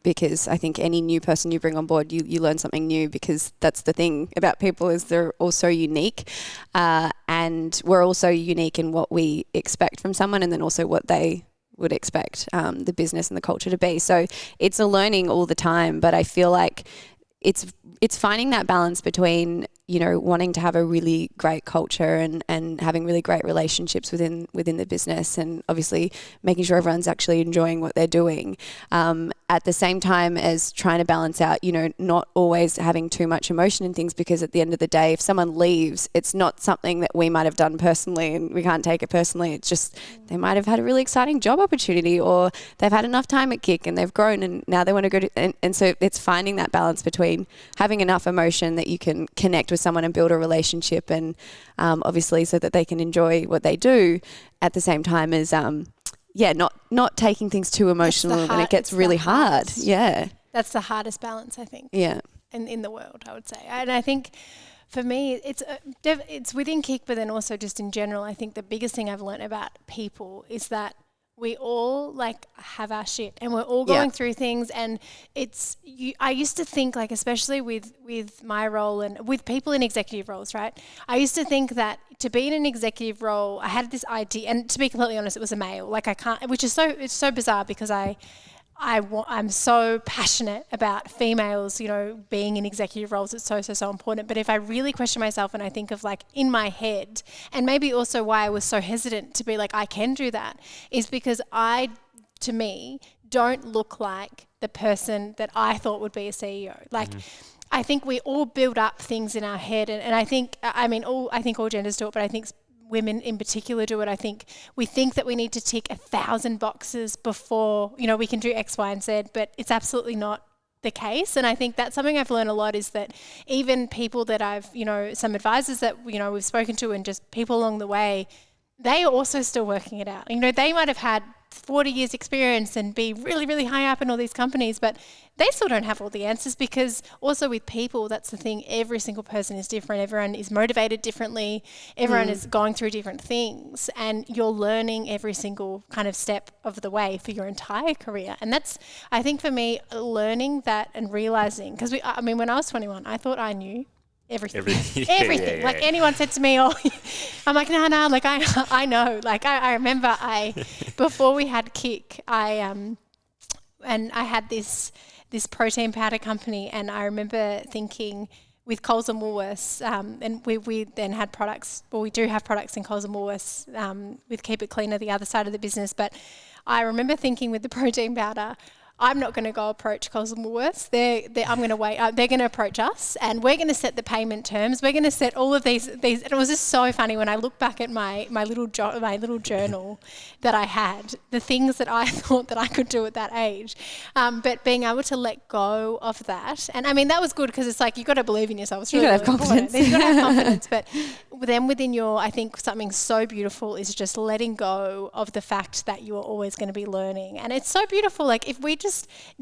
because I think any new person you bring on board, you learn something new, because that's the thing about people, is they're all so unique, and we're also unique in what we expect from someone, and then also what they would expect the business and the culture to be. So it's a learning all the time, but I feel like it's finding that balance between, wanting to have a really great culture and having really great relationships within the business, and obviously making sure everyone's actually enjoying what they're doing. At the same time as trying to balance out, not always having too much emotion in things, because at the end of the day, if someone leaves, it's not something that we might have done personally and we can't take it personally. It's just they might have had a really exciting job opportunity, or they've had enough time at Kick and they've grown and now they want to go to, and so it's finding that balance between having enough emotion that you can connect with someone and build a relationship, and obviously so that they can enjoy what they do, at the same time as not taking things too emotional and it gets really hard. Yeah. That's the hardest balance, I think. Yeah. In the world, I would say. And I think for me, it's within Kick, but then also just in general, I think the biggest thing I've learned about people is that we all like have our shit and we're all going through things, and I used to think, like, especially with my role and with people in executive roles, right? I used to think that to be in an executive role, I had this idea, and to be completely honest, it was a male. Like, I can't, which is it's so bizarre because I'm so passionate about females, you know, being in executive roles. It's so important. But if I really question myself and I think of, like, in my head, and maybe also why I was so hesitant to be like, I can do that, is because to me, don't look like the person that I thought would be a CEO. Like, I think we all build up things in our head, and I think, I think all genders do it, but I think women in particular do it. I think we think that we need to tick 1,000 boxes before, you know, we can do X, Y, and Z, but it's absolutely not the case. And I think that's something I've learned a lot, is that even people that I've, you know, some advisors that, you know, we've spoken to and just people along the way, they are also still working it out. You know, they might have had 40 years experience and be really, really high up in all these companies, but they still don't have all the answers, because also with people, that's the thing, every single person is different. Everyone is motivated differently. Everyone is going through different things, and you're learning every single kind of step of the way for your entire career. And that's, I think for me, learning that and realizing, because when I was 21, I thought I knew everything. Everything. Like, anyone said to me, I'm like, no, like I know. Like, I remember before we had Kick, and I had this protein powder company, and I remember thinking with Coles and Woolworths, and we then had products, well, we do have products in Coles and Woolworths with Keep It Cleaner, the other side of the business. But I remember thinking with the protein powder, I'm not going to go approach Coles and Woolworths. I'm going to wait. They're going to approach us, and we're going to set the payment terms. We're going to set all of these. And it was just so funny when I look back at my little journal that I had, the things that I thought that I could do at that age. But being able to let go of that, and I mean, that was good, because it's like, you got to believe in yourself. It's really, you got to have confidence. You got to have confidence. But then within I think something so beautiful is just letting go of the fact that you are always going to be learning, and it's so beautiful. Like, if we just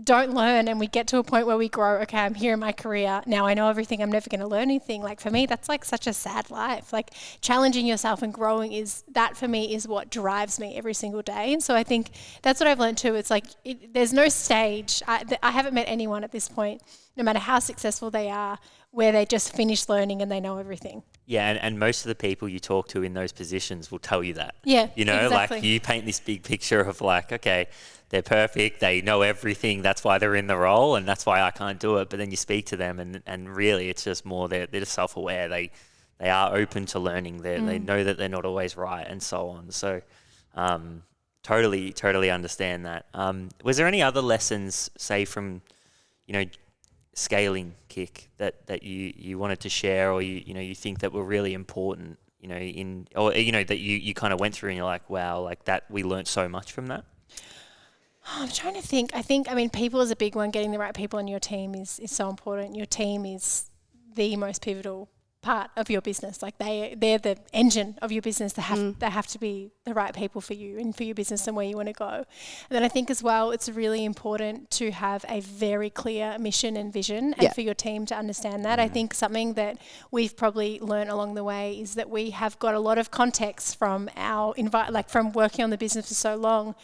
don't learn and we get to a point where we grow, okay, I'm here in my career, now I know everything, I'm never going to learn anything. Like, for me, that's like such a sad life. Like, challenging yourself and growing for me is what drives me every single day. And so I think that's what I've learned too. It's like, there's no stage. I haven't met anyone at this point, no matter how successful they are, where they just finish learning and they know everything. Yeah, and most of the people you talk to in those positions will tell you that. Yeah, you know, exactly. Like, you paint this big picture of, like, okay, they're perfect, they know everything, that's why they're in the role, and that's why I can't do it. But then you speak to them, and really it's just more, they're just self-aware. They are open to learning. They know that they're not always right, and so on. So totally understand that. Was there any other lessons, say, from, you know, scaling Kick that you wanted to share, or you think that were really important, you know, that you kind of went through and you're like, wow, like that, we learned so much from that? I'm trying to think. I mean, people is a big one. Getting the right people on your team is so important. Your team is the most pivotal part of your business. Like, they're the engine of your business. They have to be the right people for you and for your business and where you want to go. And then I think as well, it's really important to have a very clear mission and vision, and for your team to understand that. I think something that we've probably learned along the way is that we have got a lot of context from from working on the business for so long,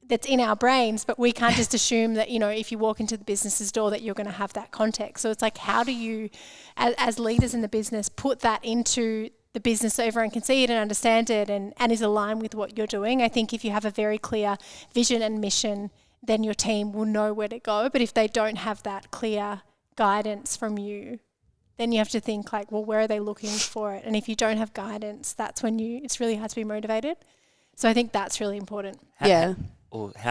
that's in our brains, but we can't just assume that, you know, if you walk into the business's door that you're going to have that context. So it's like, how do you, as leaders in the business, put that into the business so everyone can see it and understand it and is aligned with what you're doing? I think if you have a very clear vision and mission, then your team will know where to go. But if they don't have that clear guidance from you, then you have to think, like, well, where are they looking for it? And if you don't have guidance, that's when it's really hard to be motivated. So I think that's really important. I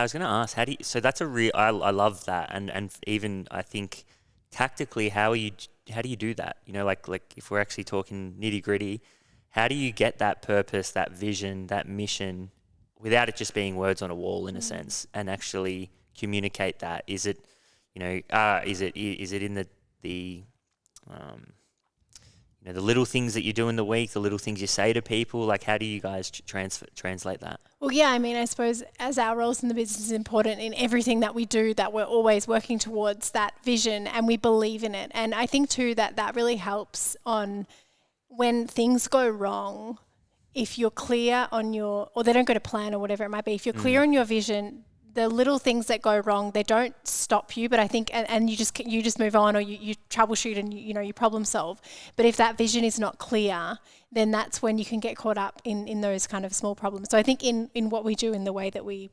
was going to ask, so that's I love that. And even I think tactically, how do you do that? You know, like if we're actually talking nitty gritty, how do you get that purpose, that vision, that mission, without it just being words on a wall in a sense, and actually communicate that? Is it, you know, is it in the the little things that you do in the week, the little things you say to people? Like, how do you guys translate that? Well, yeah, I mean, I suppose as our roles in the business is important in everything that we do, that we're always working towards that vision and we believe in it. And I think too that really helps on when things go wrong. if you're clear on or they don't go to plan or whatever it might be, if you're clear on your vision, the little things that go wrong, they don't stop you, but I think, and you just move on, or you troubleshoot and you problem solve. But if that vision is not clear, then that's when you can get caught up in those kind of small problems. So I think in what we do, in the way that we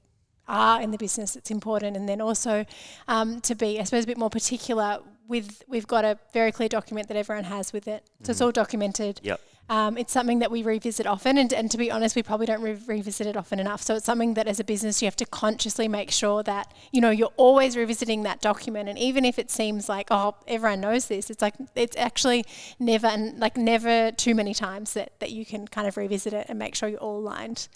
are in the business, it's important. And then also to be, I suppose, a bit more particular we've got a very clear document that everyone has with it. So it's all documented. Yep. It's something that we revisit often, and to be honest, we probably don't revisit it often enough. So it's something that as a business you have to consciously make sure that, you're always revisiting that document. And even if it seems like, oh, everyone knows this, it's like, it's actually never too many times that you can kind of revisit it and make sure you're all aligned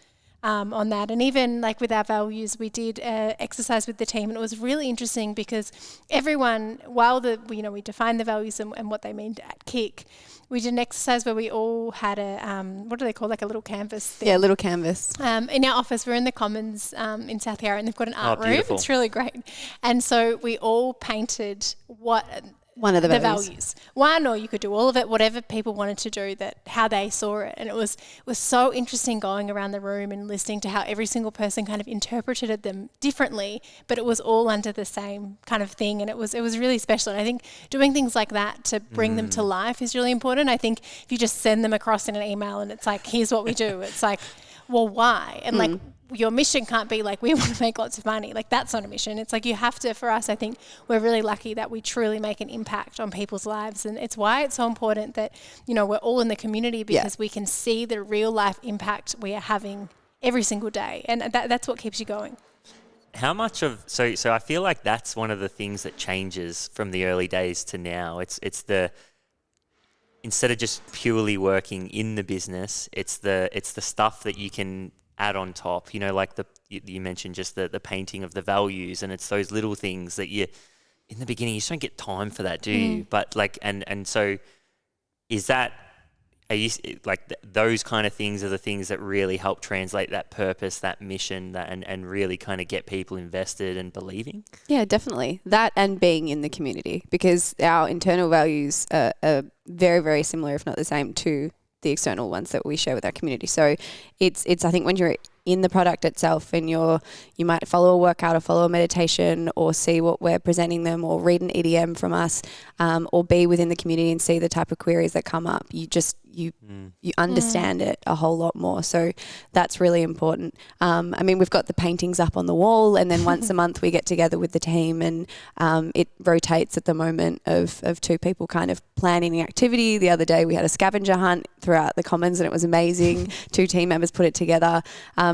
on that. And even like with our values, we did exercise with the team, and it was really interesting because everyone, while we defined the values and what they mean at Kick, we did an exercise where we all had a, what do they call, like a little canvas thing? Yeah, little canvas. In our office, we're in the Commons in South Yarra, and they've got an art room. Beautiful. It's really great. And so we all painted one of the values. One, or you could do all of it, whatever people wanted to do, how they saw it. And it was so interesting going around the room and listening to how every single person kind of interpreted them differently, but it was all under the same kind of thing. And it was really special. And I think doing things like that to bring them to life is really important. I think if you just send them across in an email and it's like, here's what we do, it's like, well, why? And like, your mission can't be like, we want to make lots of money. Like, that's not a mission. It's like, you have to, for us, I think we're really lucky that we truly make an impact on people's lives. And it's why it's so important that, we're all in the community, because we can see the real life impact we are having every single day. And that's what keeps you going. How much of, so I feel like that's one of the things that changes from the early days to now. It's instead of just purely working in the business, it's the stuff that you can add on top, like you mentioned just the painting of the values, and it's those little things that you, in the beginning, you just don't get time for that, do you? But like, and so is that, are you like those kind of things are the things that really help translate that purpose, that mission, and really kind of get people invested and believing? Yeah, definitely. That and being in the community, because our internal values are very, very similar, if not the same, to the external ones that we share with our community. So it's I think when you're in the product itself and you might follow a workout or follow a meditation or see what we're presenting them or read an EDM from us, or be within the community and see the type of queries that come up, you understand it a whole lot more. So that's really important. I mean, we've got the paintings up on the wall, and then once a month we get together with the team, and it rotates at the moment of two people kind of planning the activity. The other day we had a scavenger hunt throughout the Commons, and it was amazing. 2 team members put it together,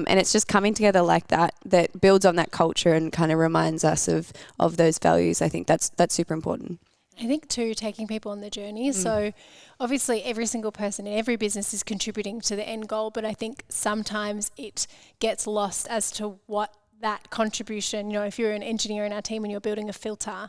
and it's just coming together like that builds on that culture and kind of reminds us of those values. I think that's super important. I think too, taking people on the journey. So obviously every single person in every business is contributing to the end goal, but I think sometimes it gets lost as to what that contribution, if you're an engineer in our team and you're building a filter,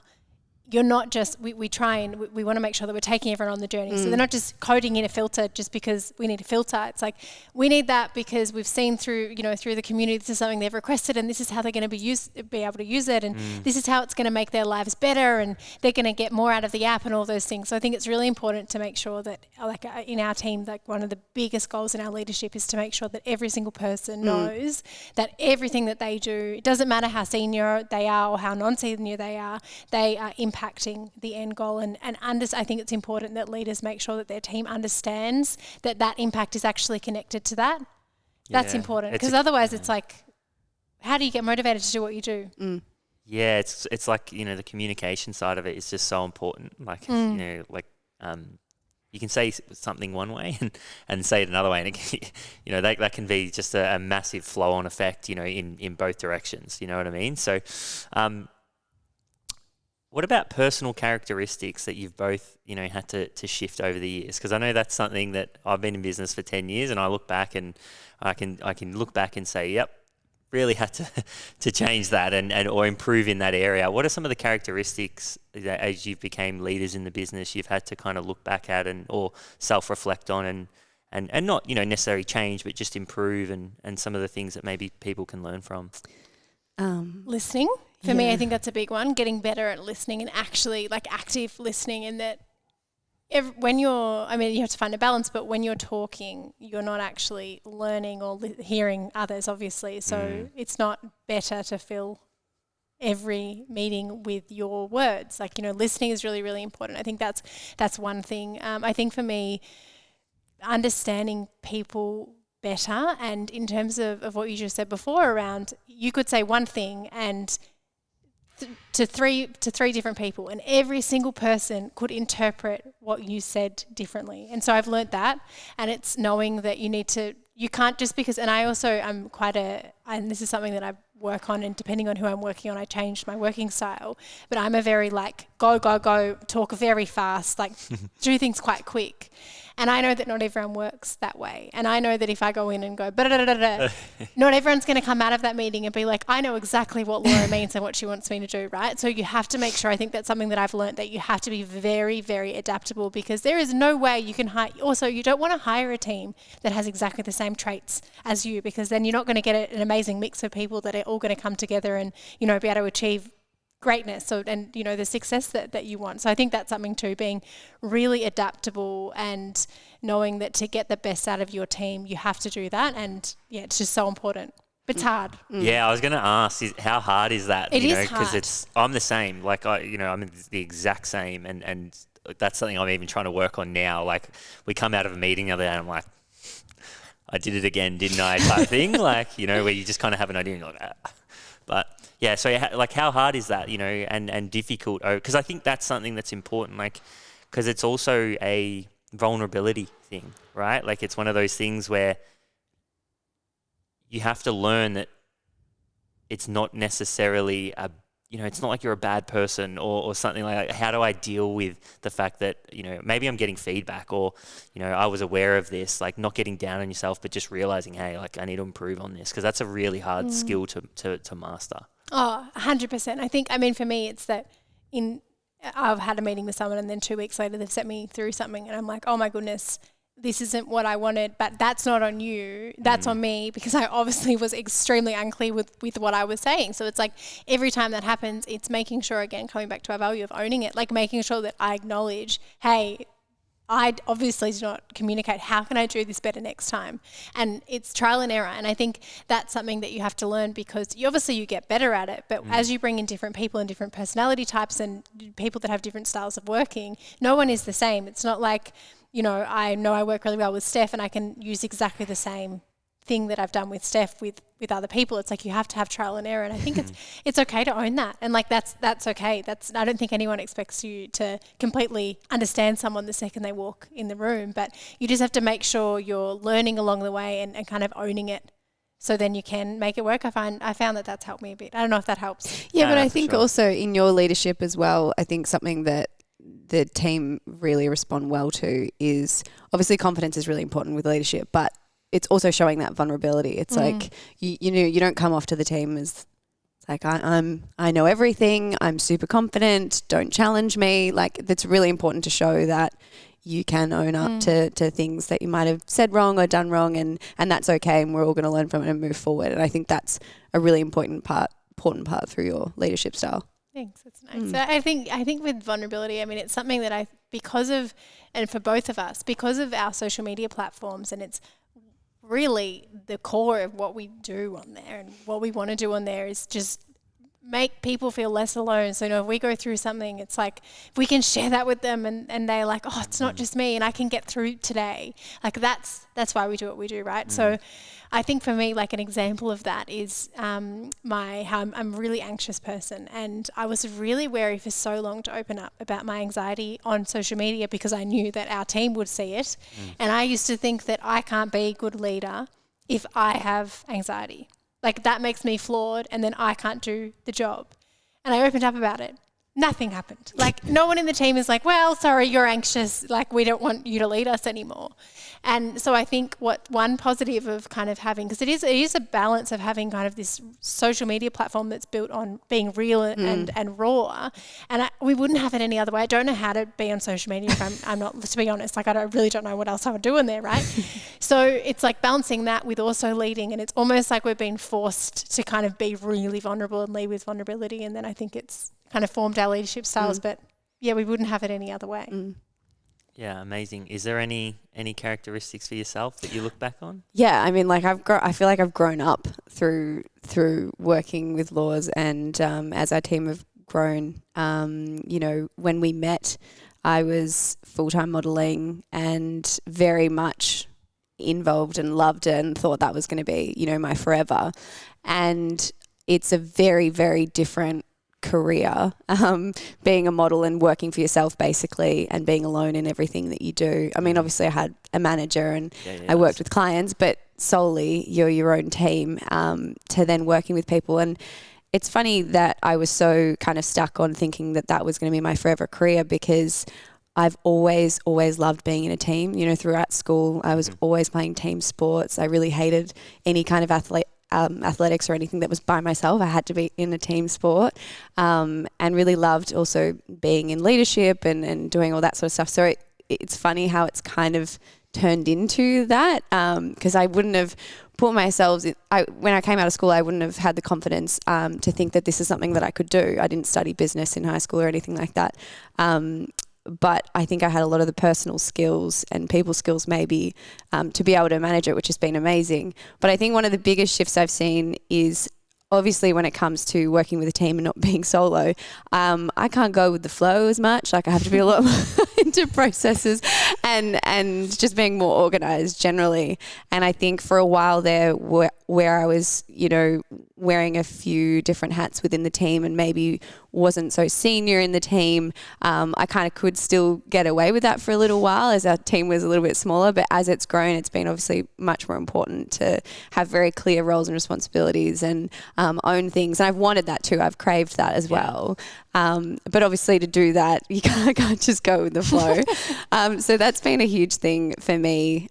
you're not just, we try and we want to make sure that we're taking everyone on the journey. So they're not just coding in a filter just because we need a filter. It's like, we need that because we've seen through the community, this is something they've requested, and this is how they're going to be able to use it, and this is how it's going to make their lives better, and they're going to get more out of the app and all those things. So I think it's really important to make sure that, like in our team, like one of the biggest goals in our leadership is to make sure that every single person knows that everything that they do, it doesn't matter how senior they are or how non-senior they are impacting the end goal. And I think it's important that leaders make sure that their team understands that impact is actually connected to that. That's important, because otherwise it's like, how do you get motivated to do what you do? Yeah, it's like, the communication side of it is just so important. Like, you can say something one way and say it another way, and it can, that can be just a massive flow-on effect, in both directions. You know what I mean? So, what about personal characteristics that you've both, had to shift over the years? Because I know that's something that I've been in business for 10 years, and I look back and I can look back and say, yep, really had to change that or improve in that area. What are some of the characteristics that, as you've became leaders in the business, you've had to kind of look back at or self-reflect on and not, necessarily change, but just improve, and some of the things that maybe people can learn from? Listening. For me, I think that's a big one, getting better at listening and actually like active listening, and that when you're, I mean, you have to find a balance, but when you're talking, you're not actually learning or hearing others, obviously. So it's not better to fill every meeting with your words. Like, listening is really, really important. I think that's one thing. I think for me, understanding people better, and in terms of what you just said before around, you could say one thing and to three different people, and every single person could interpret what you said differently. And so I've learnt that, and it's knowing that you can't just because, and I also, and this is something that I work on, and depending on who I'm working on, I changed my working style, but I'm a very go, talk very fast, like do things quite quick. And I know that not everyone works that way. And I know that if I go in and go, not everyone's going to come out of that meeting and be like, I know exactly what Laura means and what she wants me to do, right? So you have to make sure, I think that's something that I've learned, that you have to be very, very adaptable, because there is no way you can hire. Also, you don't want to hire a team that has exactly the same traits as you, because then you're not going to get an amazing mix of people that are all going to come together and, be able to achieve greatness and the success that you want. So I think that's something too, being really adaptable and knowing that to get the best out of your team, you have to do that. And yeah, it's just so important. But it's hard. Yeah, I was going to ask, how hard is that? It is hard. Because I'm the same. Like, I'm the exact same. And that's something I'm even trying to work on now. Like, we come out of a meeting the other day and I'm like, I did it again, didn't I? Type thing. Like, where you just kind of have an idea and you're like, ah. But yeah, so like how hard is that, and difficult? Because I think that's something that's important, like, because it's also a vulnerability thing, right? Like, it's one of those things where you have to learn that it's not necessarily it's not like you're a bad person or something like that. How do I deal with the fact that, maybe I'm getting feedback or, I was aware of this, like not getting down on yourself, but just realizing, hey, like I need to improve on this, because that's a really hard skill to master. Oh, 100%. I think, for me, it's that I've had a meeting with someone and then 2 weeks later they've sent me through something and I'm like, oh my goodness, this isn't what I wanted, but that's not on you, that's on me, because I obviously was extremely unclear with what I was saying. So it's like every time that happens, it's making sure, again, coming back to our value of owning it, like making sure that I acknowledge, hey, I obviously do not communicate. How can I do this better next time? And it's trial and error. And I think that's something that you have to learn, because you get better at it. But as you bring in different people and different personality types and people that have different styles of working, no one is the same. It's not like, I know I work really well with Steph and I can use exactly the same thing that I've done with Steph with other people. It's like you have to have trial and error, and I think it's okay to own that, and like that's okay. I don't think anyone expects you to completely understand someone the second they walk in the room, but you just have to make sure you're learning along the way and kind of owning it, so then you can make it work. I found that that's helped me a bit. I don't know if that helps. Yeah, but I think also in your leadership as well, I think something that the team really respond well to is, obviously confidence is really important with leadership, but it's also showing that vulnerability. It's like, you don't come off to the team as like, I know everything, I'm super confident, don't challenge me. Like, it's really important to show that you can own up to things that you might have said wrong or done wrong, and that's okay, and we're all going to learn from it and move forward. And I think that's a really important part through your leadership style. Thanks, that's nice. So I think with vulnerability, it's something that and for both of us, because of our social media platforms, and it's really the core of what we do on there, and what we want to do on there is just make people feel less alone. So, if we go through something, it's like if we can share that with them and they're like, oh, it's not just me and I can get through today. Like that's why we do what we do, right? So I think for me, like an example of that is how I'm a really anxious person, and I was really wary for so long to open up about my anxiety on social media, because I knew that our team would see it. And I used to think that I can't be a good leader if I have anxiety. Like, that makes me flawed, and then I can't do the job. And I opened up about it. Nothing happened. Like, no one in the team is like, well, sorry, you're anxious. Like, we don't want you to lead us anymore. And so I think one positive of kind of having, because it is a balance of having kind of this social media platform that's built on being real and raw. And we wouldn't have it any other way. I don't know how to be on social media if I'm not, to be honest. Like, I really don't know what else I would do in there, right? So it's like balancing that with also leading. And it's almost like we've been forced to kind of be really vulnerable and lead with vulnerability. And then I think it's kind of formed our leadership styles. But yeah, we wouldn't have it any other way. Yeah, amazing. Is there any characteristics for yourself that you look back on? Yeah, I mean, like I feel like I've grown up through working with Laws, and as our team have grown, you know, when we met, I was full-time modelling and very much involved and loved it and thought that was going to be, you know, my forever. And it's a very, very different career, being a model and working for yourself basically, and being alone in everything that you do. I mean, obviously I had a manager and I worked with clients, but solely you're your own team, to then working with people. And it's funny that I was so kind of stuck on thinking that that was going to be my forever career, because I've always loved being in a team. You know, throughout school, I was always playing team sports. I really hated any kind of athletics or anything that was by myself. I had to be in a team sport, and really loved also being in leadership and doing all that sort of stuff. So it's funny how it's kind of turned into that, because I wouldn't have put myself in, when I came out of school, I wouldn't have had the confidence to think that this is something that I could do. I didn't study business in high school or anything like that. But I think I had a lot of the personal skills and people skills maybe, to be able to manage it, which has been amazing. But I think one of the biggest shifts I've seen is obviously when it comes to working with a team and not being solo, I can't go with the flow as much. Like I have to be a lot more into processes and just being more organized generally. And I think for a while there where I was, you know, wearing a few different hats within the team and maybe wasn't so senior in the team, I kind of could still get away with that for a little while as our team was a little bit smaller. But as it's grown, it's been obviously much more important to have very clear roles and responsibilities and own things. And I've wanted that too. I've craved that as well. But obviously to do that, you can't just go with the flow. So that's been a huge thing for me,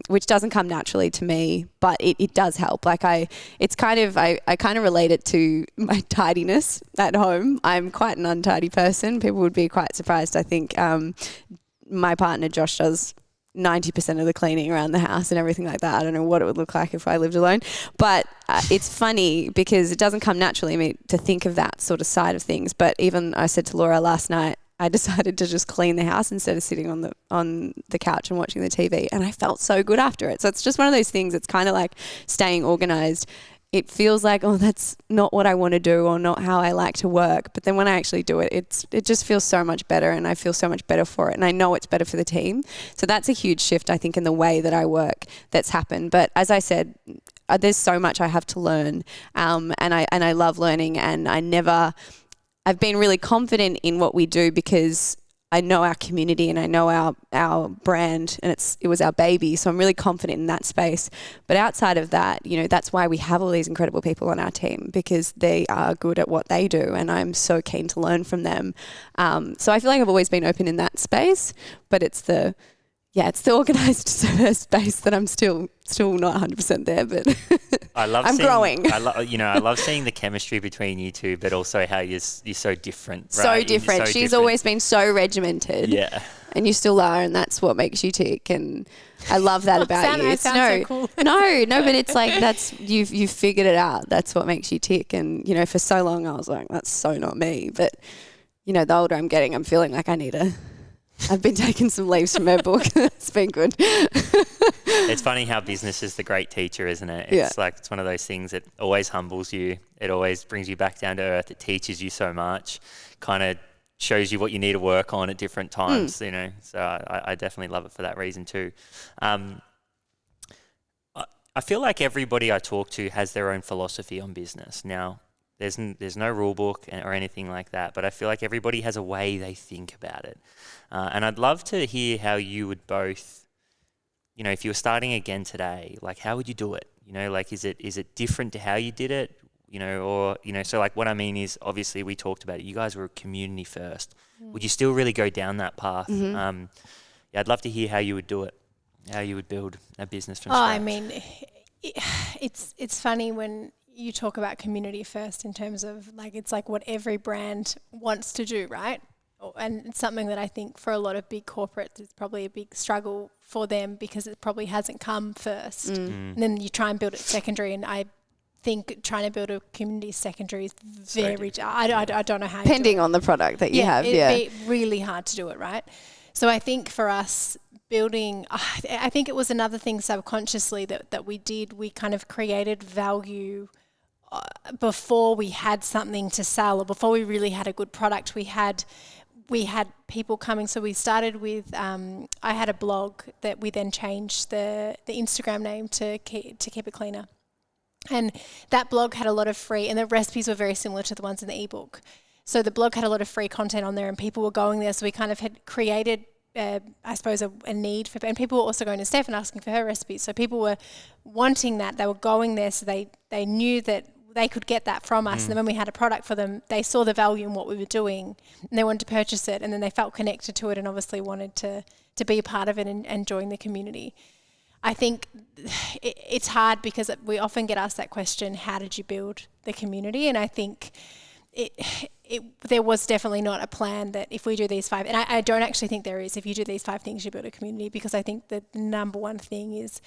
which doesn't come naturally to me, but it does help. Like I kind of relate it to my tidiness at home. I'm quite an untidy person. People would be quite surprised. I think my partner Josh does 90% of the cleaning around the house and everything like that. I don't know what it would look like if I lived alone, but it's funny because it doesn't come naturally to me to think of that sort of side of things. But even I said to Laura last night, I decided to just clean the house instead of sitting on the couch and watching the TV, and I felt so good after it. So it's just one of those things. It's kind of like staying organized. It feels like, oh, that's not what I want to do or not how I like to work. But then when I actually do it, it just feels so much better, and I feel so much better for it. And I know it's better for the team. So that's a huge shift, I think, in the way that I work that's happened. But as I said, there's so much I have to learn, and I love learning, and I've been really confident in what we do because I know our community and I know our brand, and it was our baby. So I'm really confident in that space. But outside of that, you know, that's why we have all these incredible people on our team, because they are good at what they do, and I'm so keen to learn from them. So I feel like I've always been open in that space, but it's the organised space that I'm still not 100% there, but I'm growing. I love seeing the chemistry between you two, but also how you're so different. Right? So different. She's always been so regimented. Yeah. And you still are, and that's what makes you tick. And I love that about you. So cool. No, but it's like that's you've figured it out. That's what makes you tick. And you know, for so long I was like, that's so not me. But you know, the older I'm getting, I'm feeling like I've been taking some leaves from her book. It's been good. It's funny how business is the great teacher, isn't it? It's like, it's one of those things that always humbles you. It always brings you back down to earth. It teaches you so much, kind of shows you what you need to work on at different times, you know. So I definitely love it for that reason too. I feel like everybody I talk to has their own philosophy on business. Now, there's no rule book or anything like that, but I feel like everybody has a way they think about it. And I'd love to hear how you would both, you know, if you were starting again today, like how would you do it? You know, like is it different to how you did it? You know, or, you know, so like what I mean is obviously we talked about it. You guys were community first. Would you still really go down that path? Mm-hmm. I'd love to hear how you would do it, how you would build a business from scratch. I mean, it's funny when you talk about community first in terms of like, it's like what every brand wants to do, right? And it's something that I think for a lot of big corporates is probably a big struggle for them because it probably hasn't come first. And then you try and build it secondary, and I think trying to build a community secondary is very, I don't know how depending on the product that you have. It'd be really hard to do it, right? So I think for us, building, I think it was another thing subconsciously that we did. We kind of created value before we had something to sell, or before we really had a good product. We had people coming. So we started with, I had a blog that we then changed the Instagram name to Keep It Cleaner. And that blog had a lot of free, and the recipes were very similar to the ones in the ebook. So the blog had a lot of free content on there, and people were going there. So we kind of had created, I suppose, a need for, and people were also going to Steph and asking for her recipes. So people were wanting that. They were going there, so they knew that they could get that from us. And then when we had a product for them, they saw the value in what we were doing, and they wanted to purchase it, and then they felt connected to it, and obviously wanted to be a part of it and join the community. I think it's hard because we often get asked that question, how did you build the community? And I think there was definitely not a plan that if we do these 5, and I don't actually think there is, if you do these 5 things, you build a community, because I think the number one thing is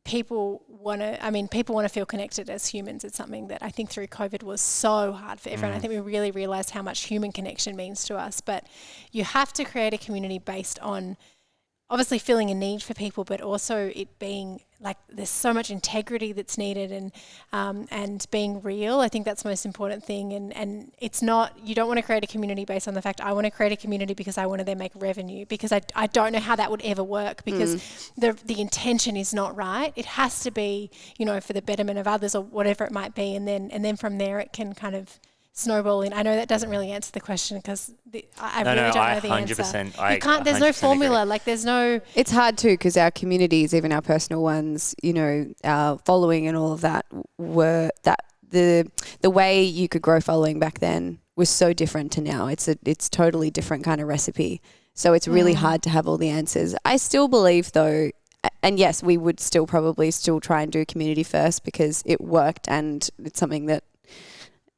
people want to feel connected as humans. It's something that I think through COVID was so hard for everyone. I think we really realised how much human connection means to us. But you have to create a community based on obviously filling a need for people, but also it being like there's so much integrity that's needed, and being real. I think that's the most important thing. And it's not, you don't want to create a community based on the fact I want to create a community because I want to then make revenue, because I don't know how that would ever work, because the intention is not right. It has to be, for the betterment of others or whatever it might be, and then from there it can kind of snowball in. I know that doesn't really answer the question, because I really don't know the 100%, answer. You can't. There's no formula. Like there's no. It's hard too, because our communities, even our personal ones, our following and all of that, were that the way you could grow following back then was so different to now. It's totally different kind of recipe. So it's really hard to have all the answers. I still believe though, and yes, we would still probably try and do community first because it worked, and it's something that,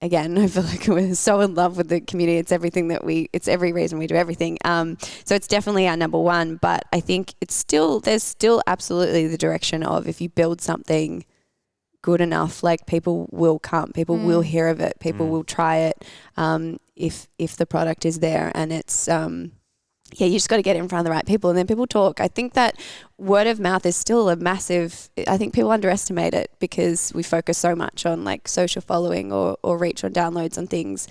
again, I feel like we're so in love with the community. It's everything it's every reason we do everything. So it's definitely our number one, but I think there's still absolutely the direction of, if you build something good enough, like people will come, people will hear of it, people will try it, if the product is there, and it's, you just got to get it in front of the right people, and then people talk. I think that word of mouth is still a massive, I think people underestimate it because we focus so much on like social following or reach on downloads on things.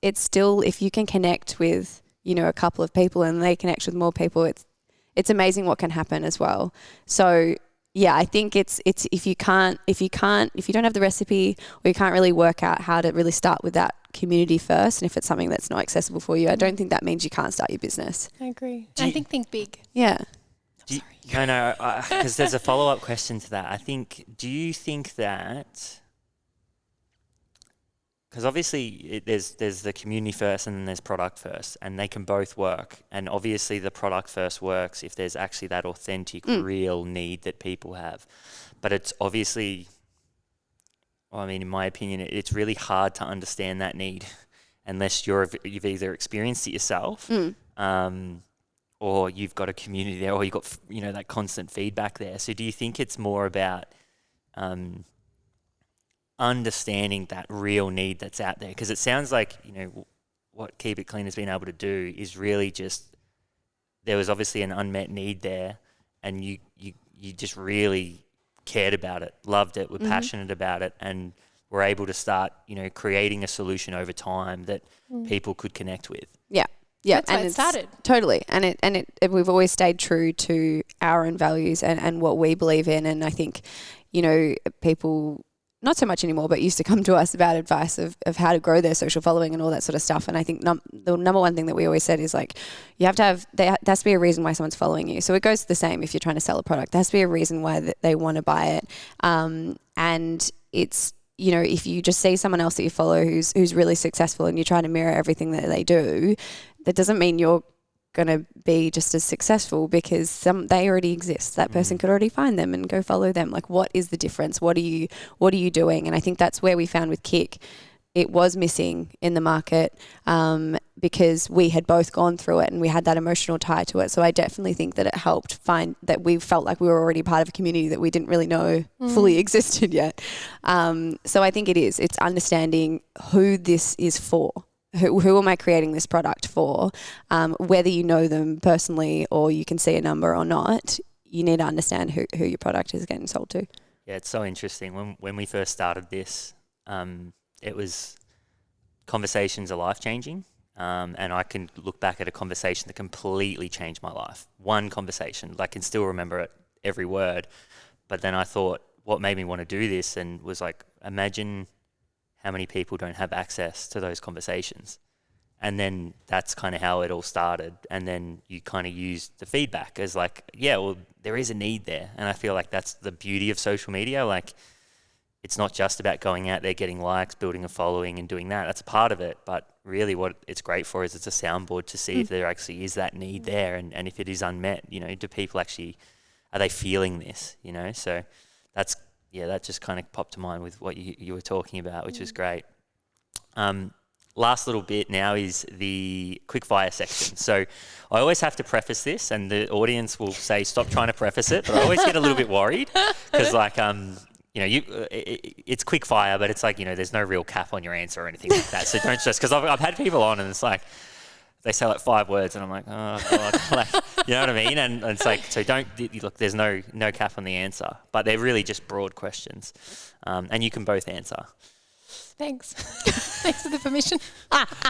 It's still, if you can connect with, a couple of people and they connect with more people, it's amazing what can happen as well. So yeah, I think it's if you don't have the recipe, or you can't really work out how to really start with that community first, and if it's something that's not accessible for you, I don't think that means you can't start your business. I agree. I think big. Yeah. Because there's a follow-up question to that. Do you think that, because obviously there's the community first and then there's product first, and they can both work, and obviously the product first works if there's actually that authentic real need that people have, but it's obviously, in my opinion, it's really hard to understand that need unless you've either experienced it yourself, or you've got a community there, or you've got that constant feedback there. So do you think it's more about understanding that real need that's out there? Because it sounds like what Keep It Clean has been able to do is really just, there was obviously an unmet need there, and you just really cared about it, loved it, were passionate about it, and were able to start, creating a solution over time that people could connect with. Yeah. Yeah, that's and it started. Totally. And we've always stayed true to our own values and what we believe in. And I think, people, not so much anymore, but used to come to us about advice of how to grow their social following and all that sort of stuff. And I think the number one thing that we always said is like, there has to be a reason why someone's following you. So it goes the same if you're trying to sell a product. There has to be a reason why they want to buy it. And it's, if you just see someone else that you follow who's really successful and you're trying to mirror everything that they do, that doesn't mean you're going to be just as successful, because they already exist. That person could already find them and go follow them. Like, what is the difference? What are you doing? And I think that's where we found with Kick, it was missing in the market, because we had both gone through it and we had that emotional tie to it. So I definitely think that it helped find that we felt like we were already part of a community that we didn't really know fully existed yet. So I think it's understanding who this is for. who am I creating this product for? Whether you know them personally or you can see a number or not, you need to understand who your product is getting sold to. Yeah, it's so interesting. When we first started this, it was conversations are life-changing. And I can look back at a conversation that completely changed my life. One conversation, I can still remember it, every word. But then I thought, what made me want to do this and was like, imagine how many people don't have access to those conversations. And then that's kind of how it all started. And then you kind of use the feedback as like, yeah, well, there is a need there. And I feel like that's the beauty of social media. Like, it's not just about going out there, getting likes, building a following and doing that. That's a part of it. But really what it's great for is it's a soundboard to see if there actually is that need there. And if it is unmet, you know, do people actually, are they feeling this, you know? So that's, yeah, that just kind of popped to mind with what you were talking about, which was great. Last little bit now is the quickfire section. So I always have to preface this, and the audience will say, stop trying to preface it, but I always get a little bit worried because, like, you know, it's quickfire, but it's like, you know, there's no real cap on your answer or anything like that. So don't stress, because I've had people on and it's like, they say like 5 words and I'm like, oh God, like, you know what I mean? And it's like, so don't, look, there's no cap on the answer, but they're really just broad questions. And you can both answer. Thanks. Thanks for the permission.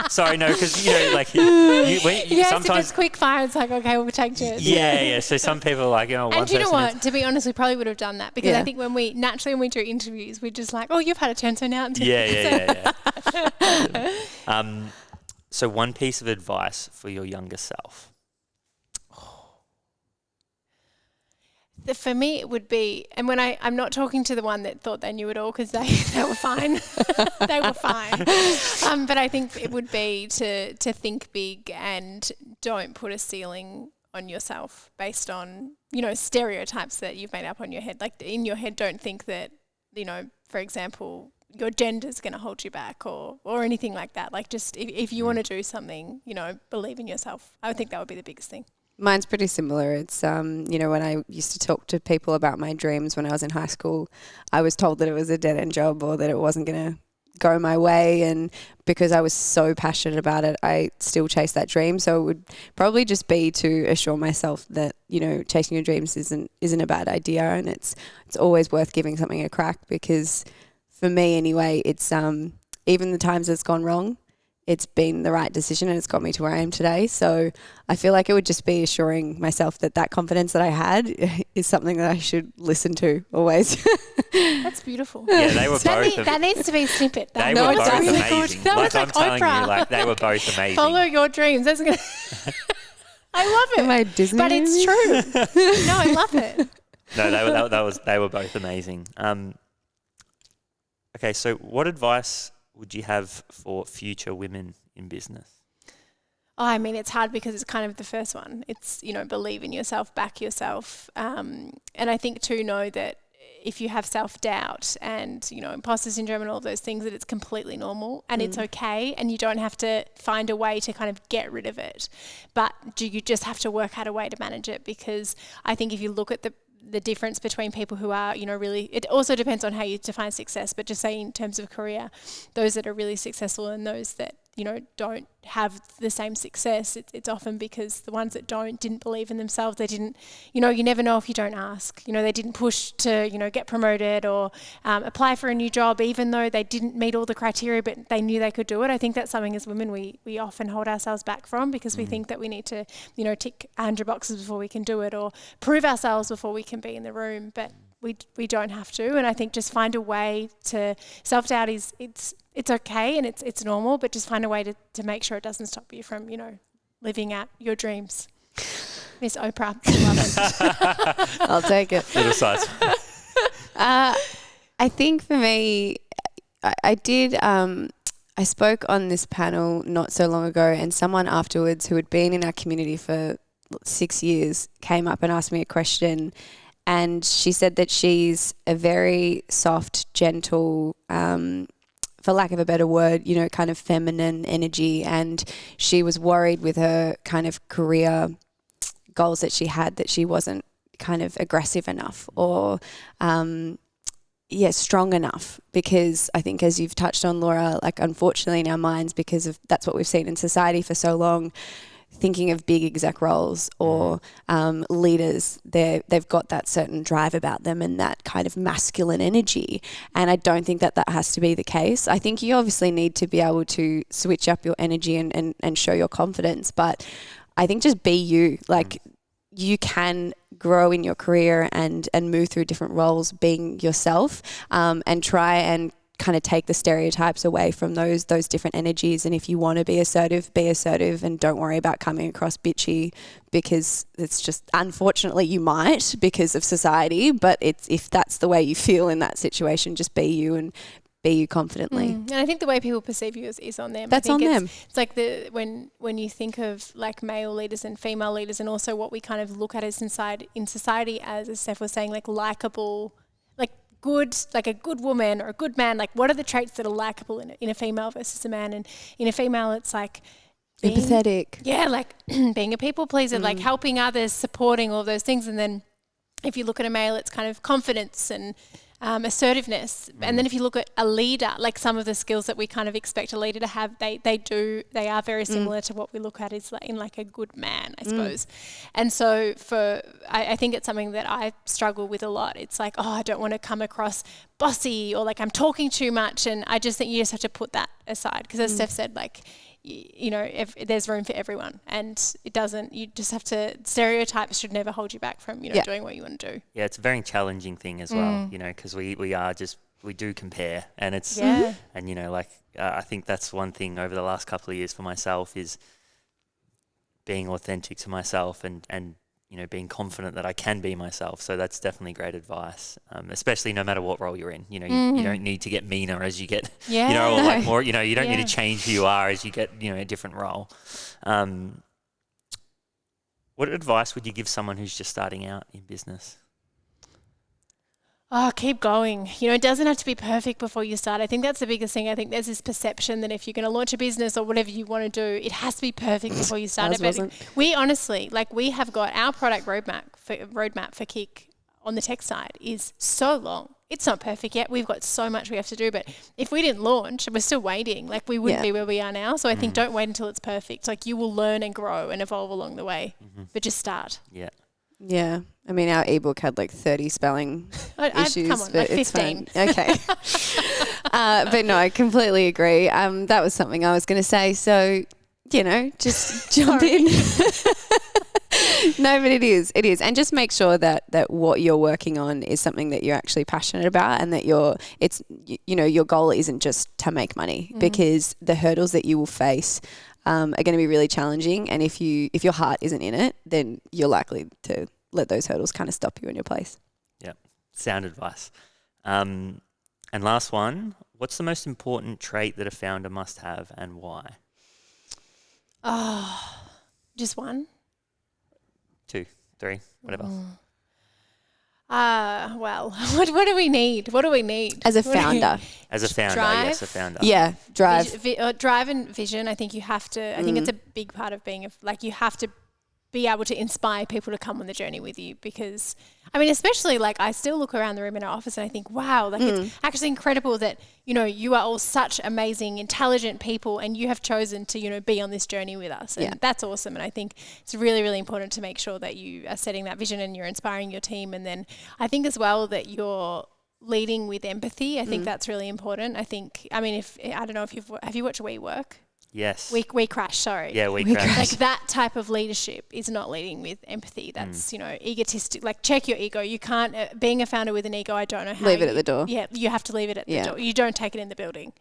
Sorry, no, because, you know, like, yes, sometimes if it's quick fire, it's like, okay, we'll take it. Yeah. So some people are like, you know, one and do you know person what? To be honest, we probably would have done that because I think when we do interviews, we're just like, oh, you've had a turn, so now. Yeah. So one piece of advice for your younger self. For me, it would be, and when I'm not talking to the one that thought they knew it all because they were fine. They were fine. But I think it would be to think big and don't put a ceiling on yourself based on, you know, stereotypes that you've made up on your head. Like in your head, don't think that, you know, for example, your gender's going to hold you back or anything like that. Like just if you want to do something, you know, believe in yourself. I would think that would be the biggest thing. Mine's pretty similar. It's, you know, when I used to talk to people about my dreams when I was in high school, I was told that it was a dead-end job or that it wasn't going to go my way. And because I was so passionate about it, I still chased that dream. So it would probably just be to assure myself that, you know, chasing your dreams isn't a bad idea. And it's always worth giving something a crack because for me anyway, it's even the times it's gone wrong, it's been the right decision and it's got me to where I am today. So I feel like it would just be assuring myself that confidence that I had is something that I should listen to always. That's beautiful. Yeah, they were both. That needs to be a snippet. They were both really amazing. Good. That was I'm like telling Oprah. you, like they were both amazing. Follow your dreams. That's gonna. I love it. Am I Disney? But it's true. No, I love it. No, they were both amazing. Okay, so what advice would you have for future women in business? Oh, I mean, it's hard because it's kind of the first one. It's, you know, believe in yourself, back yourself. And I think too, know that if you have self-doubt and, you know, imposter syndrome and all those things, that it's completely normal and it's okay and you don't have to find a way to kind of get rid of it. But you just have to work out a way to manage it because I think if you look at the difference between people who are, you know, really, it also depends on how you define success, but just say in terms of career, those that are really successful and those that, you know, don't have the same success, it's often because the ones that didn't believe in themselves. They didn't, you know, you never know if you don't ask. You know, they didn't push to, you know, get promoted or apply for a new job, even though they didn't meet all the criteria, but they knew they could do it. I think that's something as women we often hold ourselves back from because we think that we need to, you know, tick 100 boxes before we can do it or prove ourselves before we can be in the room. But we don't have to. And I think just find a way to, self-doubt is, it's okay and it's normal, but just find a way to make sure it doesn't stop you from, you know, living out your dreams. Miss Oprah, I love it. I'll take it. Little size. I think for me, I did, I spoke on this panel not so long ago and someone afterwards who had been in our community for 6 years came up and asked me a question. And she said that she's a very soft, gentle, for lack of a better word, you know, kind of feminine energy. And she was worried with her kind of career goals that she had that she wasn't kind of aggressive enough or, strong enough, because I think, as you've touched on, Laura, like unfortunately in our minds, because of that's what we've seen in society for so long, thinking of big exec roles or leaders, they've got that certain drive about them and that kind of masculine energy. And I don't think that has to be the case. I think you obviously need to be able to switch up your energy and show your confidence. But I think just be you. Like, you can grow in your career and move through different roles being yourself, and try and kind of take the stereotypes away from those different energies. And if you want to be assertive and don't worry about coming across bitchy, because it's just, unfortunately you might because of society, but if that's the way you feel in that situation, just be you and be you confidently. And I think the way people perceive you is on them. That's on them. It's like when you think of like male leaders and female leaders, and also what we kind of look at as in society, as Steph was saying, like likable, like good, like a good woman or a good man. Like, what are the traits that are likable in a female versus a man? And in a female, it's like empathetic. Yeah, like being a people pleaser, like helping others, supporting, all those things. And then if you look at a male, it's kind of confidence and assertiveness. And then if you look at a leader, like some of the skills that we kind of expect a leader to have, they are very similar to what we look at is like in like a good man, I suppose. And so I think it's something that I struggle with a lot. It's like, oh, I don't want to come across bossy or like I'm talking too much. And I just think you just have to put that aside, because as Steph said, like, you know, if there's room for everyone, and you just have to, stereotypes should never hold you back from, you know, doing what you want to do. Yeah, it's a very challenging thing as well, you know, because we do compare, and it's, and you know, like, I think that's one thing over the last couple of years for myself is being authentic to myself and you know, being confident that I can be myself. So that's definitely great advice, especially no matter what role you're in. You know, you don't need to get meaner as you get, you know, or like more, you know, you don't need to change who you are as you get, you know, a different role. What advice would you give someone who's just starting out in business? Oh, keep going. You know, it doesn't have to be perfect before you start. I think that's the biggest thing. I think there's this perception that if you're going to launch a business or whatever you want to do, it has to be perfect before you start it. But we honestly, like, we have got our product roadmap for Kick on the tech side is so long. It's not perfect yet. We've got so much we have to do. But if we didn't launch, we're still waiting. Like, we wouldn't be where we are now. So I think don't wait until it's perfect. Like, you will learn and grow and evolve along the way. But just start. Yeah. Yeah. I mean, our ebook had like 30 spelling issues. Come on, but like 15. It's fine. Okay. But no, I completely agree. That was something I was going to say. So, you know, just jump in. No, but it is. And just make sure that what you're working on is something that you're actually passionate about, and that your goal isn't just to make money, because the hurdles that you will face are going to be really challenging. And if your heart isn't in it, then you're likely to let those hurdles kind of stop you in your place. Yeah, sound advice. And last one, what's the most important trait that a founder must have, and why? Oh, just one? 2, 3, whatever. Well, what do we need? What do we need? As a founder. As a founder, drive? yes, a founder. Yeah, drive. Drive and vision. I think you have to, I think it's a big part of being, you have to be able to inspire people to come on the journey with you, because, I mean, especially like I still look around the room in our office and I think, wow, like it's actually incredible that, you know, you are all such amazing, intelligent people, and you have chosen to, you know, be on this journey with us. And that's awesome. And I think it's really, really important to make sure that you are setting that vision and you're inspiring your team. And then I think as well that you're leading with empathy. I think that's really important. I think, I mean, I don't know if have you watched We Work? Yes. We Crash, sorry. Yeah, We Crash. Like that type of leadership is not leading with empathy. That's, you know, egotistic. Like, check your ego. You can't, being a founder with an ego, I don't know how. Leave it at the door. Yeah, you have to leave it at the door. You don't take it in the building.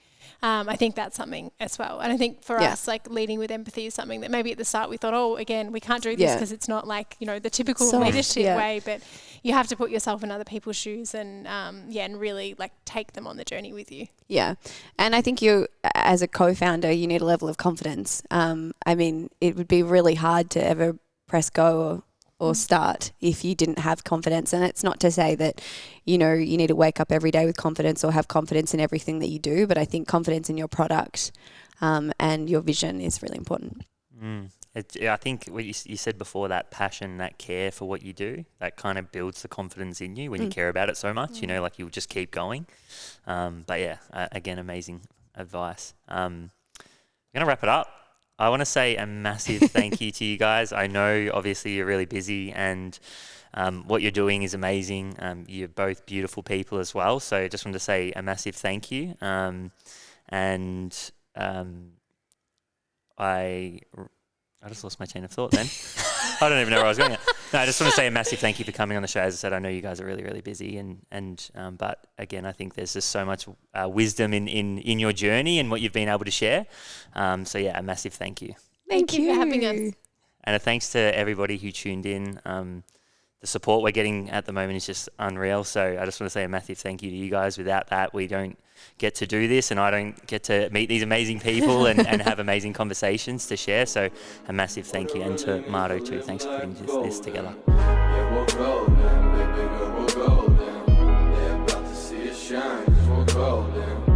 I think that's something as well. And I think for us, like, leading with empathy is something that maybe at the start we thought, oh, again, we can't do this because it's not like, you know, the typical leadership way, but you have to put yourself in other people's shoes and, and really like take them on the journey with you. Yeah. And I think you, as a co-founder, you need a level of confidence. I mean, it would be really hard to ever press go or start if you didn't have confidence. And it's not to say that, you know, you need to wake up every day with confidence or have confidence in everything that you do, but I think confidence in your product and your vision is really important. I think what you said before, that passion, that care for what you do, that kind of builds the confidence in you when you care about it so much, you know, like you'll just keep going. But yeah, again, amazing advice. I'm going to wrap it up. I want to say a massive thank you to you guys. I know obviously you're really busy and what you're doing is amazing. You're both beautiful people as well. So I just want to say a massive thank you. I just lost my chain of thought then. I don't even know where I was going. No, I just want to say a massive thank you for coming on the show. As I said, I know you guys are really, really busy, but again, I think there's just so much wisdom in your journey and what you've been able to share. So yeah, a massive thank you. Thank you for having us. And a thanks to everybody who tuned in. The support we're getting at the moment is just unreal. So I just want to say a massive thank you to you guys. Without that, we don't get to do this, and I don't get to meet these amazing people and have amazing conversations to share. So a massive thank you, and to Marto too. Thanks for putting this together. Yeah, we'll go then, baby girl, we'll go then. Yeah, about to see it shine, 'cause we'll go then.